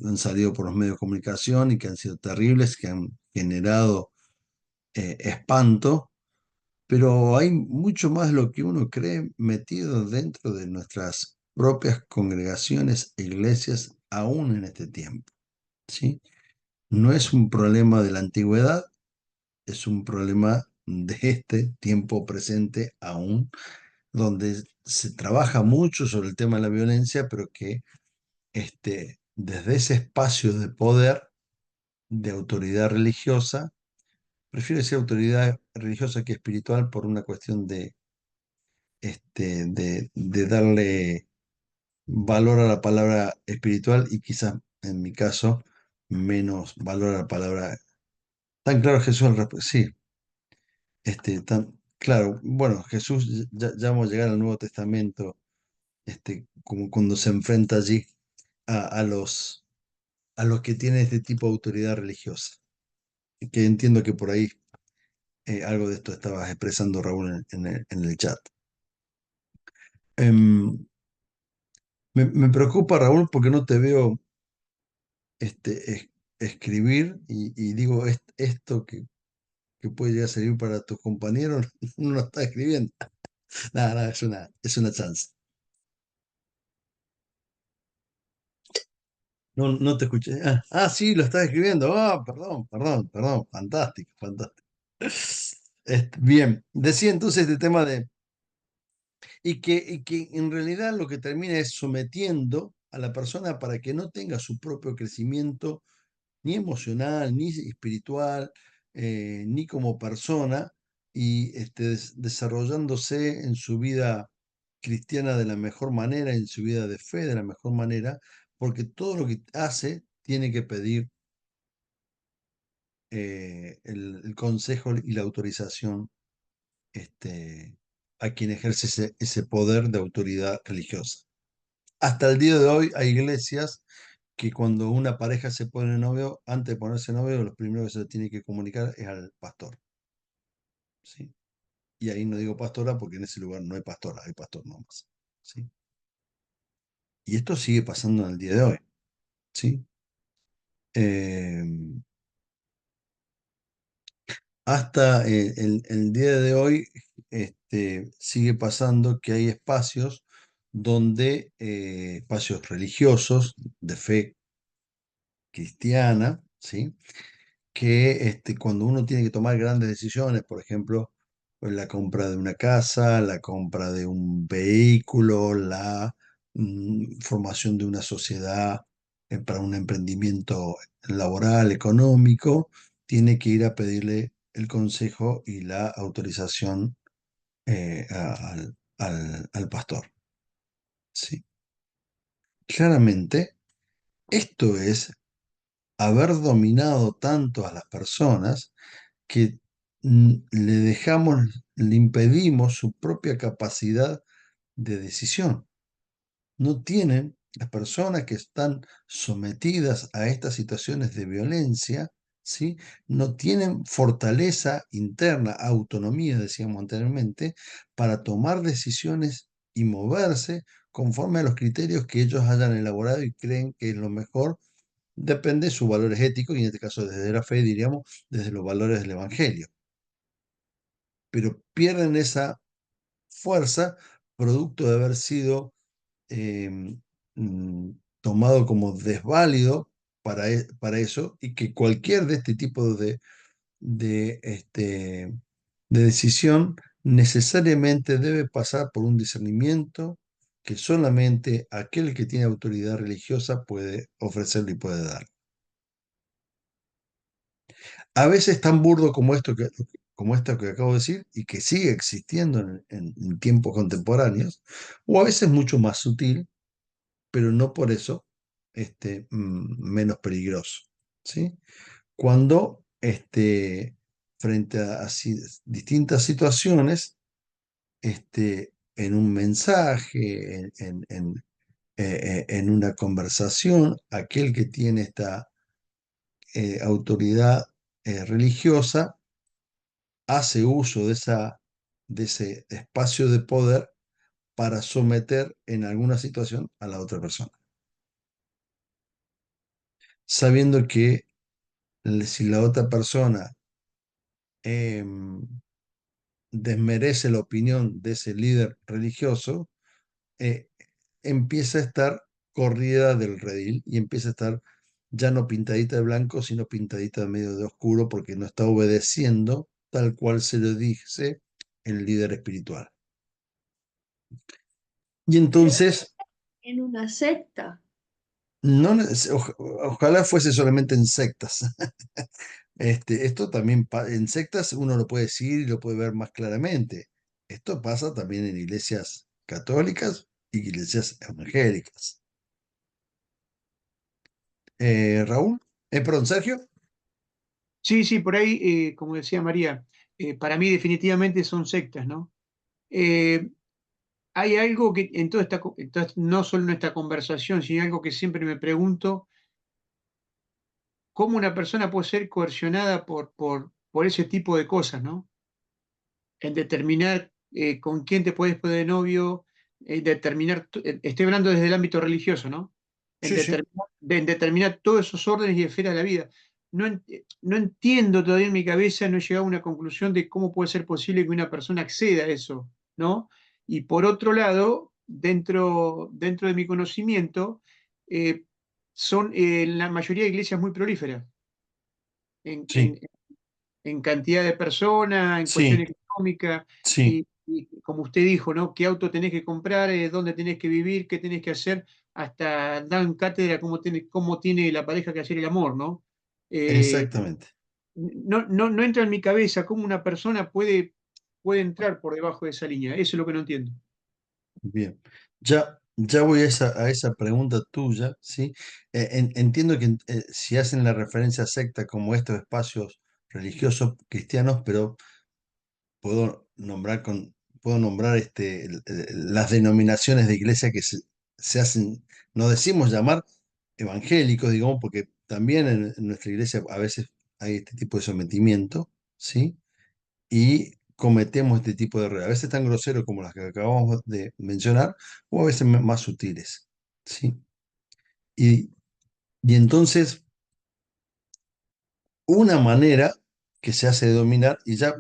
han salido por los medios de comunicación y que han sido terribles, que han generado espanto, pero hay mucho más de lo que uno cree metido dentro de nuestras propias congregaciones e iglesias aún en este tiempo, ¿sí? No es un problema de la antigüedad, es un problema de este tiempo presente aún, donde se trabaja mucho sobre el tema de la violencia, pero que desde ese espacio de poder, de autoridad religiosa, prefiero decir autoridad religiosa que espiritual por una cuestión de darle valor a la palabra espiritual, y quizás en mi caso menos valor a la palabra. Tan claro Jesús sí, claro, bueno, Jesús, ya vamos a llegar al Nuevo Testamento, como cuando se enfrenta allí a los que tienen este tipo de autoridad religiosa, que entiendo que por ahí algo de esto estabas expresando, Raúl, en el chat. Em, me preocupa, Raúl, porque no te veo escribir, y digo, esto que puede llegar a servir para tus compañeros, no lo está escribiendo. Nada, nada, es una chance. No te escuché. Sí, lo estás escribiendo. Perdón. Fantástico, fantástico. Bien, decía entonces este tema de. Y que en realidad lo que termina es sometiendo a la persona para que no tenga su propio crecimiento, ni emocional, ni espiritual, ni como persona, y desarrollándose en su vida cristiana de la mejor manera, en su vida de fe de la mejor manera, porque todo lo que hace tiene que pedir el consejo y la autorización a quien ejerce ese poder de autoridad religiosa. Hasta el día de hoy hay iglesias que cuando una pareja se pone novio, antes de ponerse novio, lo primero que se tiene que comunicar es al pastor. ¿Sí? Y ahí no digo pastora porque en ese lugar no hay pastora, hay pastor nomás. ¿Sí? Y esto sigue pasando en el día de hoy. ¿Sí? Eh, hasta el día de hoy sigue pasando que hay espacios donde, espacios religiosos de fe cristiana, ¿sí? Que cuando uno tiene que tomar grandes decisiones, por ejemplo, pues, la compra de una casa, la compra de un vehículo, la formación de una sociedad para un emprendimiento laboral, económico, tiene que ir a pedirle el consejo y la autorización al pastor. ¿Sí? Claramente, esto es haber dominado tanto a las personas que le impedimos su propia capacidad de decisión. No tienen, las personas que están sometidas a estas situaciones de violencia, ¿sí? No tienen fortaleza interna, autonomía, decíamos anteriormente, para tomar decisiones y moverse conforme a los criterios que ellos hayan elaborado y creen que es lo mejor. Depende de sus valores éticos y en este caso desde la fe, diríamos, desde los valores del Evangelio. Pero pierden esa fuerza producto de haber sido em, tomado como desválido para eso y que cualquier de este tipo de decisión necesariamente debe pasar por un discernimiento que solamente aquel que tiene autoridad religiosa puede ofrecerle y puede dar. A veces tan burdo como esto que acabo de decir y que sigue existiendo en tiempos contemporáneos, o a veces mucho más sutil, pero no por eso menos peligroso. ¿Sí? Cuando frente a distintas situaciones, en un mensaje, en una conversación, aquel que tiene esta autoridad religiosa hace uso de ese espacio de poder para someter en alguna situación a la otra persona, sabiendo que si la otra persona em, desmerece la opinión de ese líder religioso, eh, empieza a estar corrida del redil y empieza a estar ya no pintadita de blanco, sino pintadita de medio de oscuro, porque no está obedeciendo tal cual se lo dice el líder espiritual. Y entonces, En una secta. no, ojalá fuese solamente en sectas. Esto también en sectas uno lo puede decir y lo puede ver más claramente. Esto pasa también en iglesias católicas y iglesias evangélicas. Raúl, perdón, Sergio. Sí, por ahí, como decía María, para mí definitivamente son sectas, ¿no? Eh, Hay algo que en toda entonces, no solo en esta conversación, sino algo que siempre me pregunto, ¿cómo una persona puede ser coercionada por ese tipo de cosas, ¿no? En determinar con quién te puedes poner de novio, determinar, estoy hablando desde el ámbito religioso, ¿no? Sí, sí. En determinar todos esos órdenes y esferas de la vida. No entiendo todavía en mi cabeza, no he llegado a una conclusión de cómo puede ser posible que una persona acceda a eso, ¿no? Y por otro lado, dentro de mi conocimiento, son la mayoría de iglesias muy prolíferas en, Sí, en cantidad de personas, en cuestión sí, económica, sí, y como usted dijo, ¿no? ¿Qué auto tenés que comprar? ¿Dónde tenés que vivir? ¿Qué tenés que hacer? Hasta dan cátedra cómo tiene la pareja que hacer el amor, ¿no? Eh, exactamente. no entra en mi cabeza cómo una persona puede entrar por debajo de esa línea. Eso es lo que no entiendo. Bien. Ya voy a esa pregunta tuya, ¿sí? Entiendo que si hacen la referencia a secta como estos espacios religiosos cristianos, pero puedo nombrar las denominaciones de iglesia que se hacen, no decimos llamar evangélicos, digamos, porque también en nuestra iglesia a veces hay este tipo de sometimiento, ¿sí? Y cometemos este tipo de errores, a veces tan groseros como las que acabamos de mencionar, o a veces más sutiles, ¿sí? Y, y entonces, una manera que se hace de dominar, y ya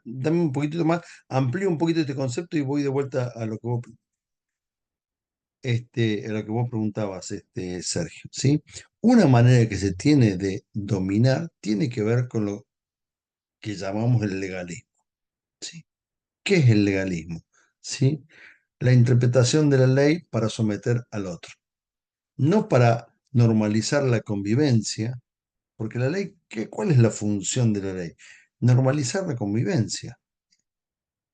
dame un poquitito más, amplío un poquito este concepto y voy de vuelta a lo que a lo que vos preguntabas, Sergio, ¿sí? Una manera que se tiene de dominar tiene que ver con lo que llamamos el legalismo, ¿sí? ¿Qué es el legalismo? ¿Sí? La interpretación de la ley para someter al otro, no para normalizar la convivencia, porque la ley, ¿cuál es la función de la ley? Normalizar la convivencia,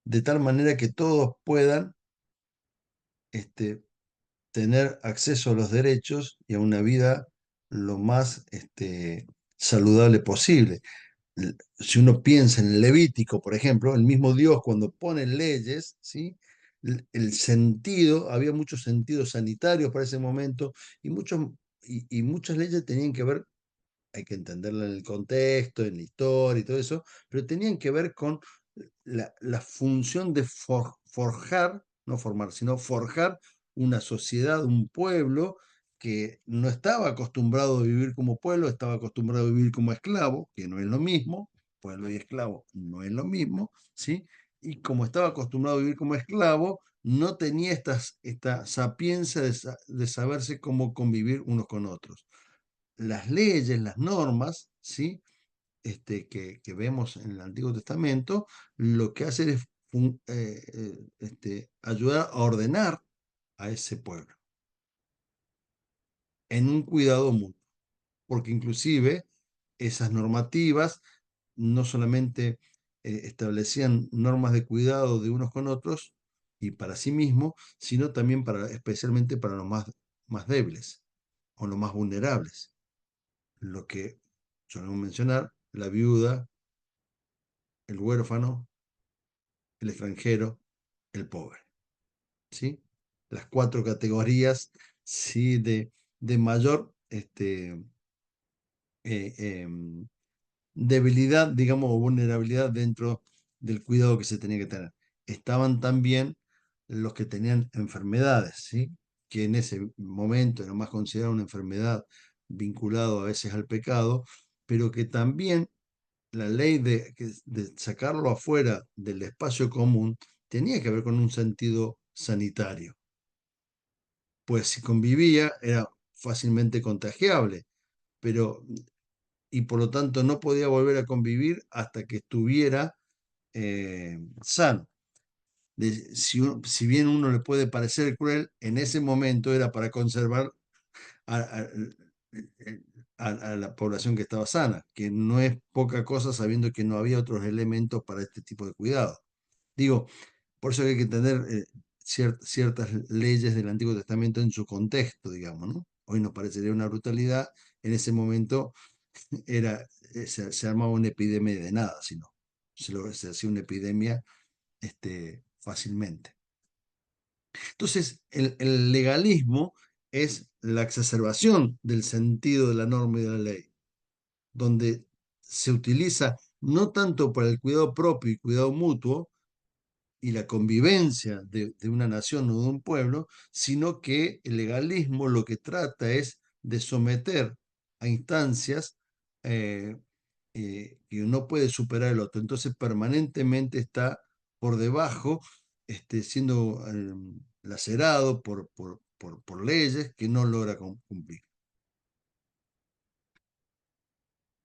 de tal manera que todos puedan este, tener acceso a los derechos y a una vida lo más saludable posible. Si uno piensa en el Levítico, por ejemplo, el mismo Dios cuando pone leyes, ¿sí? El sentido, había muchos sentidos sanitarios para ese momento y, y muchas leyes tenían que ver, hay que entenderla en el contexto, en la historia y todo eso, pero tenían que ver con la función de forjar, no formar, sino forjar una sociedad, un pueblo que no estaba acostumbrado a vivir como pueblo, estaba acostumbrado a vivir como esclavo, que no es lo mismo, pueblo y esclavo no es lo mismo, ¿sí? Y como estaba acostumbrado a vivir como esclavo, no tenía esta sapiencia de saberse cómo convivir unos con otros. Las leyes, las normas, ¿sí? Que vemos en el Antiguo Testamento, lo que hace es ayudar a ordenar a ese pueblo en un cuidado mutuo, porque inclusive esas normativas no solamente establecían normas de cuidado de unos con otros y para sí mismos, sino también especialmente para los más débiles o los más vulnerables. Lo que solemos mencionar, la viuda, el huérfano, el extranjero, el pobre, ¿sí? Las cuatro categorías, ¿sí? De mayor eh, em, debilidad, digamos, o vulnerabilidad dentro del cuidado que se tenía que tener. Estaban también los que tenían enfermedades, ¿sí? Que en ese momento era más considerada una enfermedad vinculado a veces al pecado, pero que también la ley de sacarlo afuera del espacio común tenía que ver con un sentido sanitario, pues si convivía era fácilmente contagiable, pero y por lo tanto no podía volver a convivir hasta que estuviera sano. Si bien uno le puede parecer cruel, en ese momento era para conservar a, a- a la población que estaba sana, que no es poca cosa sabiendo que no había otros elementos para este tipo de cuidado. Digo, por eso hay que tener ciertas leyes del Antiguo Testamento en su contexto, digamos, ¿no? Hoy nos parecería una brutalidad, en ese momento se armaba una epidemia de nada, sino se hacía una epidemia fácilmente. Entonces, el legalismo es la exacerbación del sentido de la norma y de la ley, donde se utiliza no tanto para el cuidado propio y cuidado mutuo y la convivencia de una nación o de un pueblo, sino que el legalismo lo que trata es de someter a instancias eh, que no puede superar el otro. Entonces permanentemente está por debajo, siendo lacerado por leyes que no logra cumplir.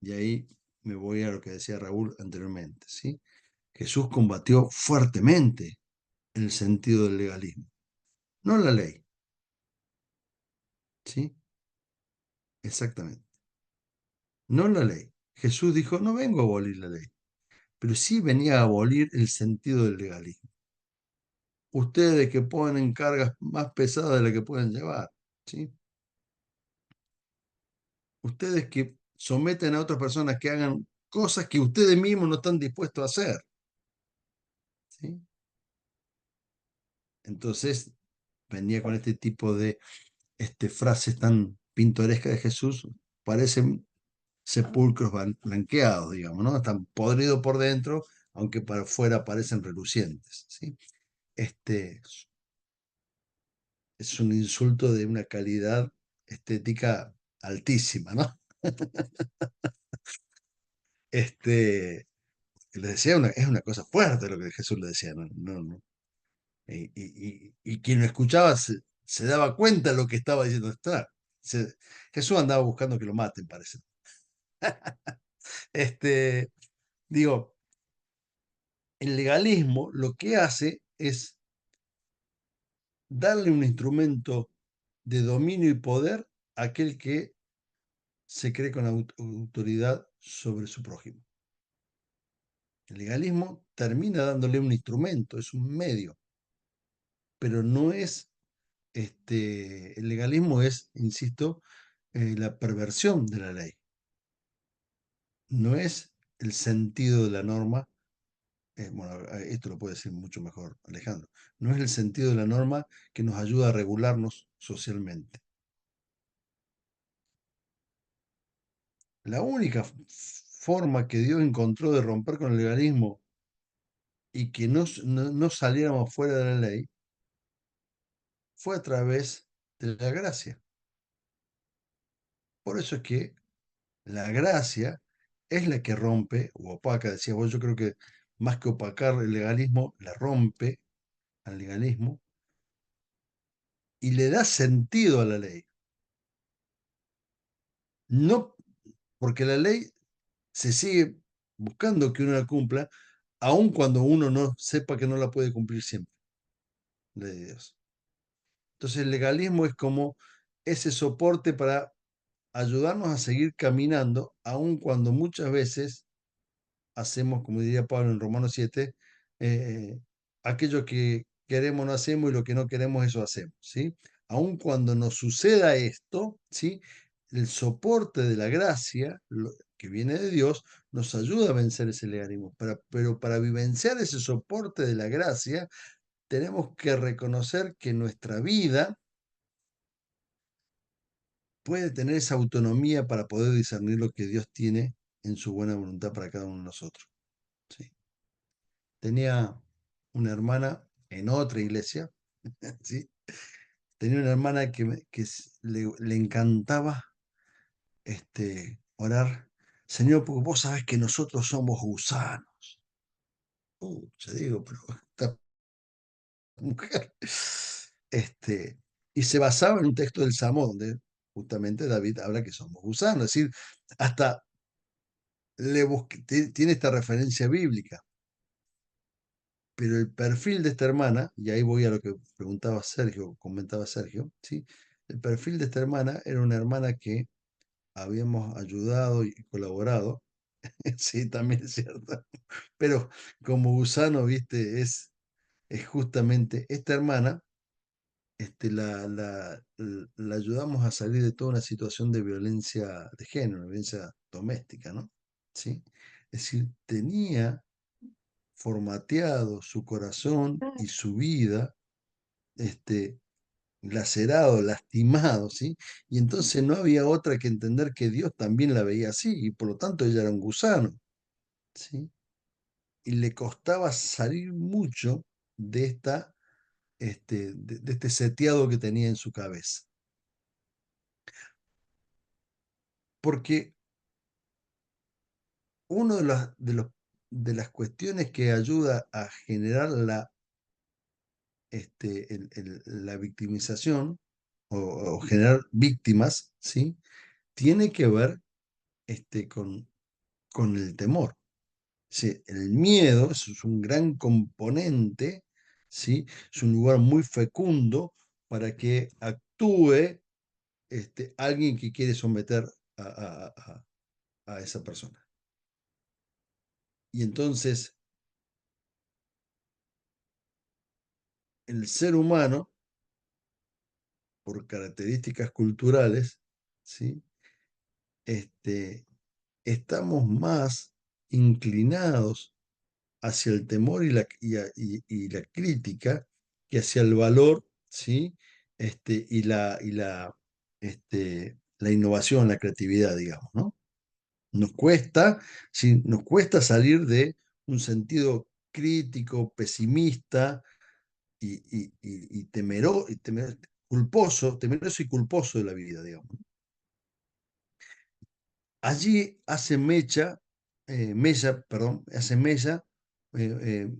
Y ahí me voy a lo que decía Raúl anteriormente, ¿sí? Jesús combatió fuertemente el sentido del legalismo, no la ley, ¿sí? Exactamente, no la ley. Jesús dijo, no vengo a abolir la ley, pero sí venía a abolir el sentido del legalismo. Ustedes que ponen cargas más pesadas de las que pueden llevar, ¿sí? Ustedes que someten a otras personas que hagan cosas que ustedes mismos no están dispuestos a hacer, ¿sí? Entonces venía con este tipo de frases tan pintorescas de Jesús, parecen sepulcros blanqueados, digamos, ¿no? Están podridos por dentro, aunque para afuera parecen relucientes, ¿sí? Este es un insulto de una calidad estética altísima, ¿no? Este, le decía, es una cosa fuerte lo que Jesús le decía, ¿no? No. Y quien lo escuchaba se daba cuenta de lo que estaba diciendo. Jesús andaba buscando que lo maten, parece. Este, digo, el legalismo lo que hace es darle un instrumento de dominio y poder a aquel que se cree con autoridad sobre su prójimo. El legalismo termina dándole un instrumento, es un medio, pero no es, el legalismo es, insisto, la perversión de la ley. No es el sentido de la norma, bueno, esto lo puede decir mucho mejor Alejandro, no es el sentido de la norma que nos ayuda a regularnos socialmente. La única forma que Dios encontró de romper con el legalismo y que no saliéramos fuera de la ley fue a través de la gracia. Por eso es que la gracia es la que rompe o opaca, decías vos, yo creo que más que opacar el legalismo, la rompe al legalismo y le da sentido a la ley. No, porque la ley se sigue buscando que uno la cumpla, aun cuando uno no sepa que no la puede cumplir siempre, la ley de Dios. Entonces el legalismo es como ese soporte para ayudarnos a seguir caminando, aun cuando muchas veces hacemos, como diría Pablo en Romanos 7, aquello que queremos no hacemos y lo que no queremos eso hacemos, ¿sí? Aun cuando nos suceda esto, ¿sí? El soporte de la gracia, que viene de Dios, nos ayuda a vencer ese legalismo. Pero para vivenciar ese soporte de la gracia, tenemos que reconocer que nuestra vida puede tener esa autonomía para poder discernir lo que Dios tiene en su buena voluntad para cada uno de nosotros. ¿Sí? Tenía una hermana en otra iglesia, ¿sí? Tenía una hermana le encantaba orar, Señor, porque vos sabés que nosotros somos gusanos. Yo digo, pero esta mujer. Y se basaba en un texto del Salmo donde justamente David habla que somos gusanos, es decir, hasta tiene esta referencia bíblica. Pero el perfil de esta hermana, y ahí voy a lo que preguntaba Sergio, comentaba Sergio, ¿sí? El perfil de esta hermana era una hermana que habíamos ayudado y colaborado, sí, también es cierto, pero como gusano, viste, es justamente esta hermana, la ayudamos a salir de toda una situación de violencia de género, violencia doméstica, ¿no? ¿Sí? Es decir, tenía formateado su corazón y su vida, lacerado, lastimado, ¿sí? Y entonces no había otra que entender que Dios también la veía así, y por lo tanto ella era un gusano, ¿sí? Y le costaba salir mucho de de este seteado que tenía en su cabeza. Porque uno de las cuestiones que ayuda a generar la victimización o generar víctimas, ¿sí? Tiene que ver con el temor. Sí, el miedo es un gran componente, ¿sí? Es un lugar muy fecundo para que actúe alguien que quiere someter a esa persona. Y entonces el ser humano, por características culturales, ¿sí? Estamos más inclinados hacia el temor y la crítica que hacia el valor, ¿sí? La innovación, la creatividad, digamos, ¿no? Nos cuesta, sí, nos cuesta salir de un sentido crítico, pesimista temeroso y culposo de la vida, digamos. Allí hace mella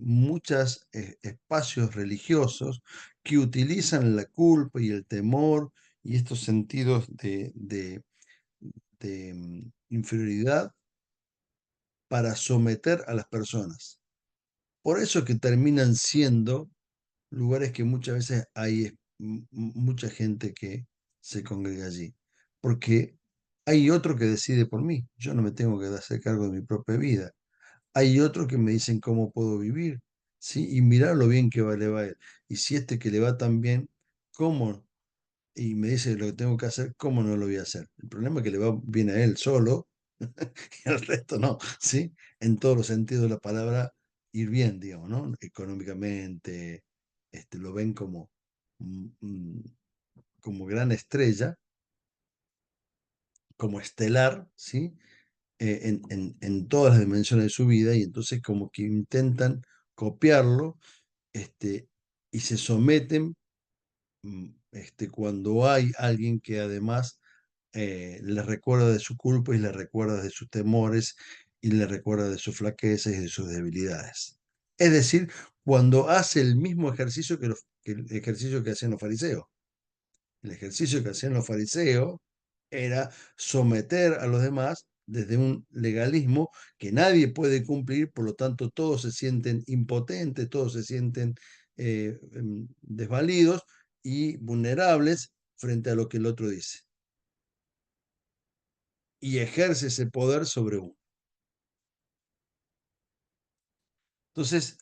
muchos espacios religiosos que utilizan la culpa y el temor y estos sentidos de inferioridad para someter a las personas. Por eso que terminan siendo lugares que muchas veces hay mucha gente que se congrega allí, porque hay otro que decide por mí, yo no me tengo que hacer cargo de mi propia vida, hay otro que me dicen cómo puedo vivir, ¿sí? Y mirar lo bien que le va a él, y si que le va tan bien, ¿cómo? Y me dice lo que tengo que hacer, ¿cómo no lo voy a hacer? El problema es que le va bien a él solo, y al resto no, ¿sí? En todos los sentidos de la palabra, ir bien, digamos, ¿no? Económicamente, lo ven mm, mm, como gran estrella, como estelar, ¿sí? En todas las dimensiones de su vida, y entonces como que intentan copiarlo, y se someten cuando hay alguien que además les recuerda de su culpa y les recuerda de sus temores y les recuerda de sus flaquezas y de sus debilidades. Es decir, cuando hace el mismo ejercicio que el ejercicio que hacían los fariseos. El ejercicio que hacían los fariseos era someter a los demás desde un legalismo que nadie puede cumplir, por lo tanto todos se sienten impotentes, todos se sienten desvalidos y vulnerables frente a lo que el otro dice. Y ejerce ese poder sobre uno. Entonces,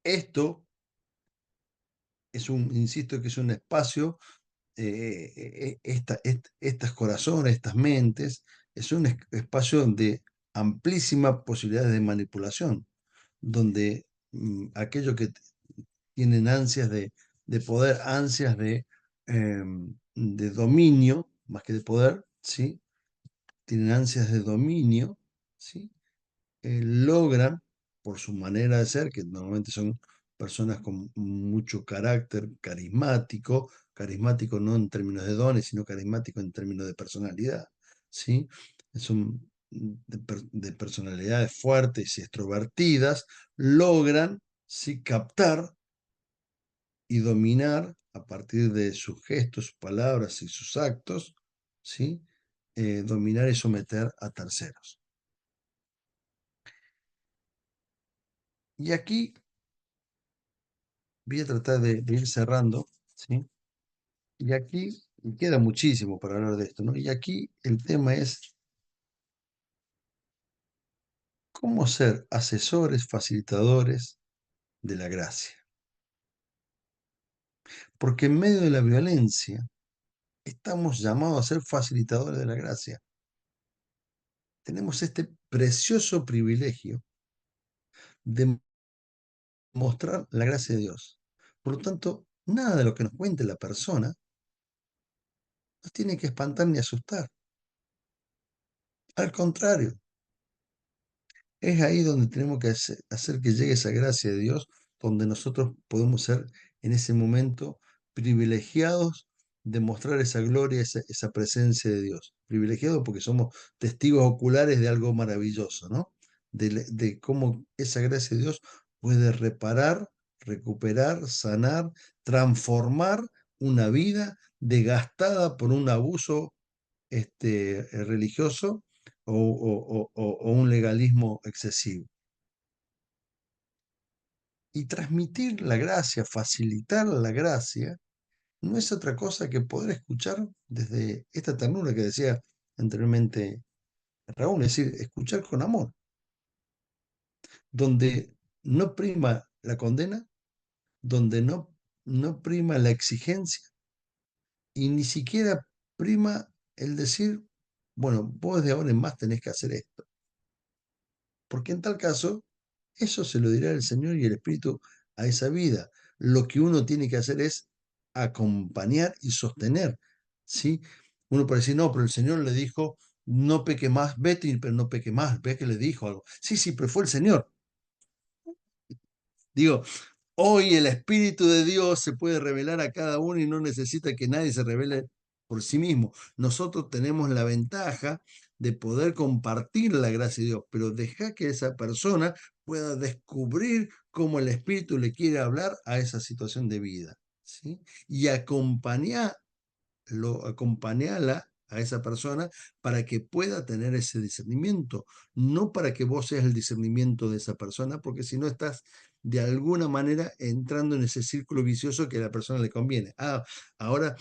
esto insisto, que es un espacio, estas corazones, estas mentes, es un espacio de amplísima posibilidades de manipulación, donde aquellos que tienen ansias de poder, ansias de dominio, más que de poder, ¿sí? Tienen ansias de dominio, ¿sí? Logran, por su manera de ser, que normalmente son personas con mucho carácter, carismático no en términos de dones, sino carismático en términos de personalidad, ¿sí? Son de personalidades fuertes y extrovertidas, logran, ¿sí? Captar y dominar a partir de sus gestos, sus palabras y sus actos, ¿sí? Dominar y someter a terceros. Y aquí voy a tratar de ir cerrando, ¿sí? Y aquí queda muchísimo para hablar de esto, ¿no? Y aquí el tema es cómo ser asesores, facilitadores de la gracia. Porque en medio de la violencia estamos llamados a ser facilitadores de la gracia. Tenemos este precioso privilegio de mostrar la gracia de Dios. Por lo tanto, nada de lo que nos cuente la persona nos tiene que espantar ni asustar. Al contrario, es ahí donde tenemos que hacer que llegue esa gracia de Dios, donde nosotros podemos ser en ese momento privilegiados de mostrar esa gloria, esa presencia de Dios. Privilegiados porque somos testigos oculares de algo maravilloso, ¿no? De cómo esa gracia de Dios puede reparar, recuperar, sanar, transformar una vida desgastada por un abuso religioso o un legalismo excesivo. Y transmitir la gracia, facilitar la gracia, no es otra cosa que poder escuchar desde esta ternura que decía anteriormente Raúl, es decir, escuchar con amor, donde no prima la condena, donde no prima la exigencia y ni siquiera prima el decir, bueno, vos de ahora en más tenés que hacer esto. Porque en tal caso, eso se lo dirá el Señor y el Espíritu a esa vida. Lo que uno tiene que hacer es acompañar y sostener, ¿sí? Uno puede decir, no, pero el Señor le dijo, no peque más, vete, pero no peque más, ve que le dijo algo. Sí, sí, pero fue el Señor. Digo, hoy el Espíritu de Dios se puede revelar a cada uno y no necesita que nadie se revele por sí mismo. Nosotros tenemos la ventaja de poder compartir la gracia de Dios, pero deja que esa persona pueda descubrir cómo el Espíritu le quiere hablar a esa situación de vida, ¿sí? Y acompañarla a esa persona para que pueda tener ese discernimiento, no para que vos seas el discernimiento de esa persona, porque si no estás de alguna manera entrando en ese círculo vicioso que a la persona le conviene. Ahora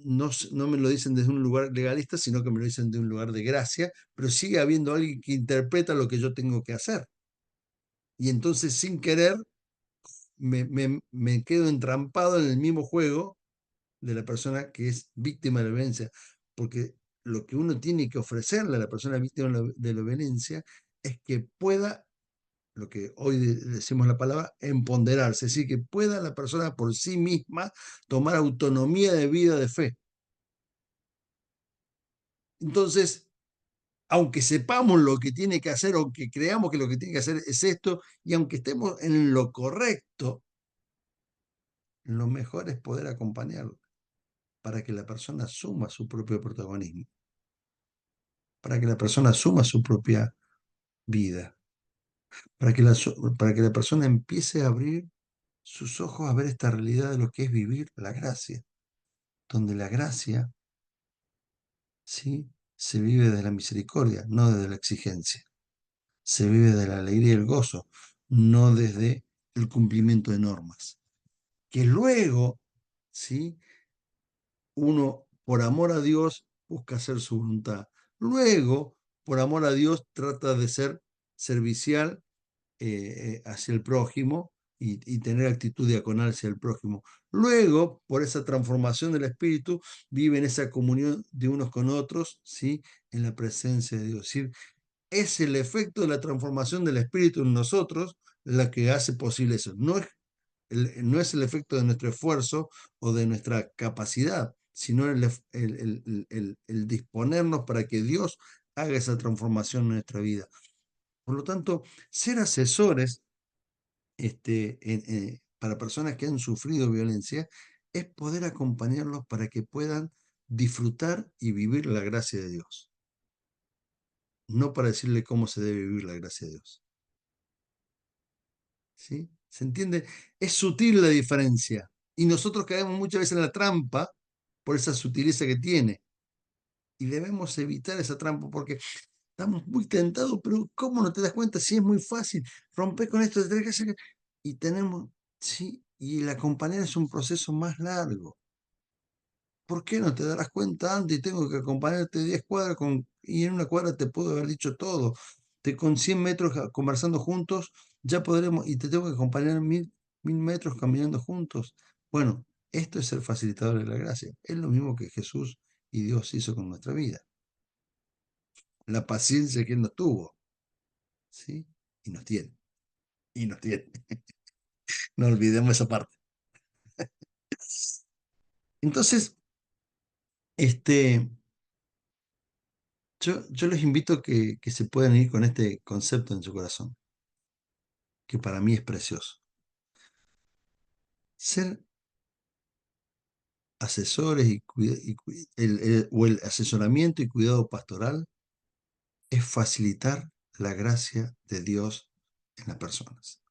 no me lo dicen desde un lugar legalista, sino que me lo dicen de un lugar de gracia, pero sigue habiendo alguien que interpreta lo que yo tengo que hacer. Y entonces sin querer me quedo entrampado en el mismo juego de la persona que es víctima de la violencia, porque lo que uno tiene que ofrecerle a la persona víctima de la violencia es que pueda, lo que hoy decimos la palabra, empoderarse, es decir, que pueda la persona por sí misma tomar autonomía de vida de fe. Entonces, aunque sepamos lo que tiene que hacer, aunque creamos que lo que tiene que hacer es esto, y aunque estemos en lo correcto, lo mejor es poder acompañarlo para que la persona asuma su propio protagonismo, para que la persona asuma su propia vida, para que la persona empiece a abrir sus ojos a ver esta realidad de lo que es vivir la gracia, donde la gracia, ¿sí?, se vive de la misericordia, no desde la exigencia. Se vive de la alegría y el gozo, no desde el cumplimiento de normas. Que luego, ¿sí?, uno, por amor a Dios, busca hacer su voluntad. Luego, por amor a Dios, trata de ser servicial hacia el prójimo y tener actitud diaconal hacia el prójimo. Luego, por esa transformación del espíritu, vive en esa comunión de unos con otros, ¿sí?, en la presencia de Dios. Es decir, es el efecto de la transformación del espíritu en nosotros la que hace posible eso. No es el efecto de nuestro esfuerzo o de nuestra capacidad, sino el disponernos para que Dios haga esa transformación en nuestra vida. Por lo tanto, ser asesores para personas que han sufrido violencia es poder acompañarlos para que puedan disfrutar y vivir la gracia de Dios. No para decirle cómo se debe vivir la gracia de Dios. ¿Sí? ¿Se entiende? Es sutil la diferencia. Y nosotros caemos muchas veces en la trampa por esa sutileza que tiene. Y debemos evitar esa trampa porque estamos muy tentados, pero ¿cómo no te das cuenta? Si es muy fácil, romper con esto, tenés que hacer... Y tenemos, sí, y el acompañar es un proceso más largo. ¿Por qué no te darás cuenta antes y tengo que acompañarte 10 cuadras y en una cuadra te puedo haber dicho todo? Con 100 metros conversando juntos ya podremos, y te tengo que acompañar 1000 metros caminando juntos. Bueno, esto es ser facilitador de la gracia. Es lo mismo que Jesús y Dios hizo con nuestra vida. La paciencia que Él nos tuvo, ¿sí? Y nos tiene. Y nos tiene. No olvidemos esa parte. Entonces, yo les invito a que se puedan ir con este concepto en su corazón, que para mí es precioso. Ser asesores o el asesoramiento y cuidado pastoral es facilitar la gracia de Dios en las personas,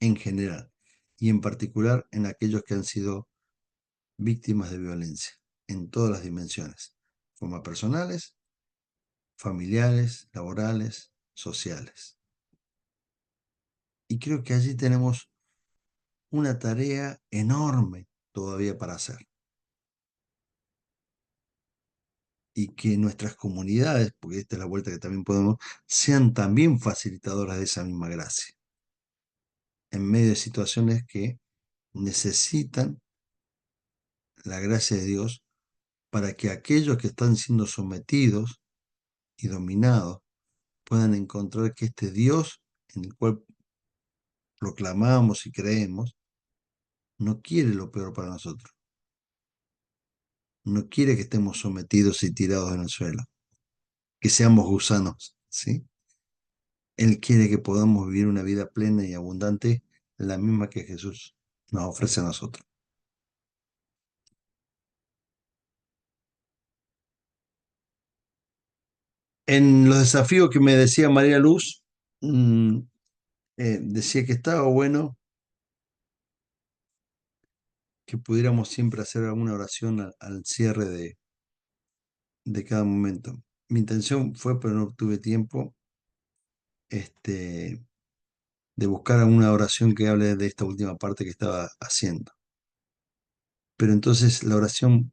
en general, y en particular en aquellos que han sido víctimas de violencia en todas las dimensiones, formas personales, familiares, laborales, sociales. Y creo que allí tenemos una tarea enorme todavía para hacer. Y que nuestras comunidades, porque esta es la vuelta que también podemos, sean también facilitadoras de esa misma gracia, en medio de situaciones que necesitan la gracia de Dios para que aquellos que están siendo sometidos y dominados puedan encontrar que este Dios en el cual proclamamos y creemos no quiere lo peor para nosotros. No quiere que estemos sometidos y tirados en el suelo, que seamos gusanos, ¿sí? Él quiere que podamos vivir una vida plena y abundante, la misma que Jesús nos ofrece a nosotros. En los desafíos que me decía María Luz, decía que estaba bueno que pudiéramos siempre hacer alguna oración al cierre de cada momento. Mi intención fue, pero no tuve tiempo, de buscar alguna oración que hable de esta última parte que estaba haciendo. Pero entonces la oración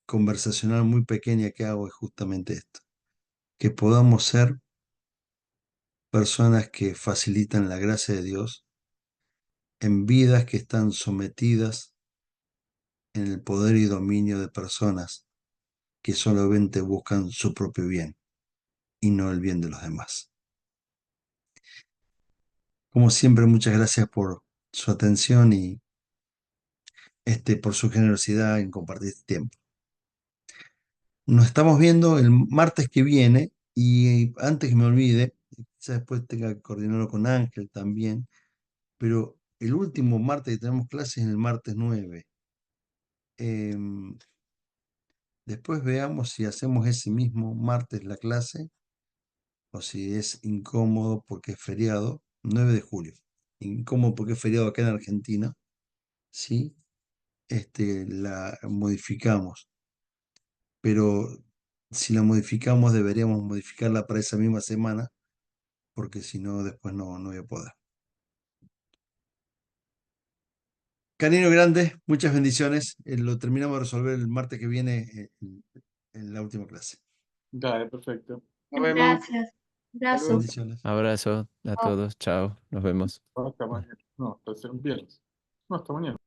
conversacional muy pequeña que hago es justamente esto, que podamos ser personas que facilitan la gracia de Dios en vidas que están sometidas en el poder y dominio de personas que solamente buscan su propio bien y no el bien de los demás. Como siempre, muchas gracias por su atención y por su generosidad en compartir este tiempo. Nos estamos viendo el martes que viene y antes que me olvide, quizás después tenga que coordinarlo con Ángel también, pero el último martes que tenemos clases es el martes 9. Después veamos si hacemos ese mismo martes la clase o si es incómodo porque es feriado, 9 de julio. Incómodo porque es feriado acá en Argentina, ¿sí? La modificamos. Pero si la modificamos deberíamos modificarla para esa misma semana porque si no después no voy a poder. Cariño grande, muchas bendiciones. Lo terminamos de resolver el martes que viene en la última clase. Dale, perfecto. Nos vemos. Gracias. Abrazo. Bendiciones. Abrazo a Chao. todos. Chao. Nos vemos. Hasta mañana. No, hasta el viernes. No, hasta mañana.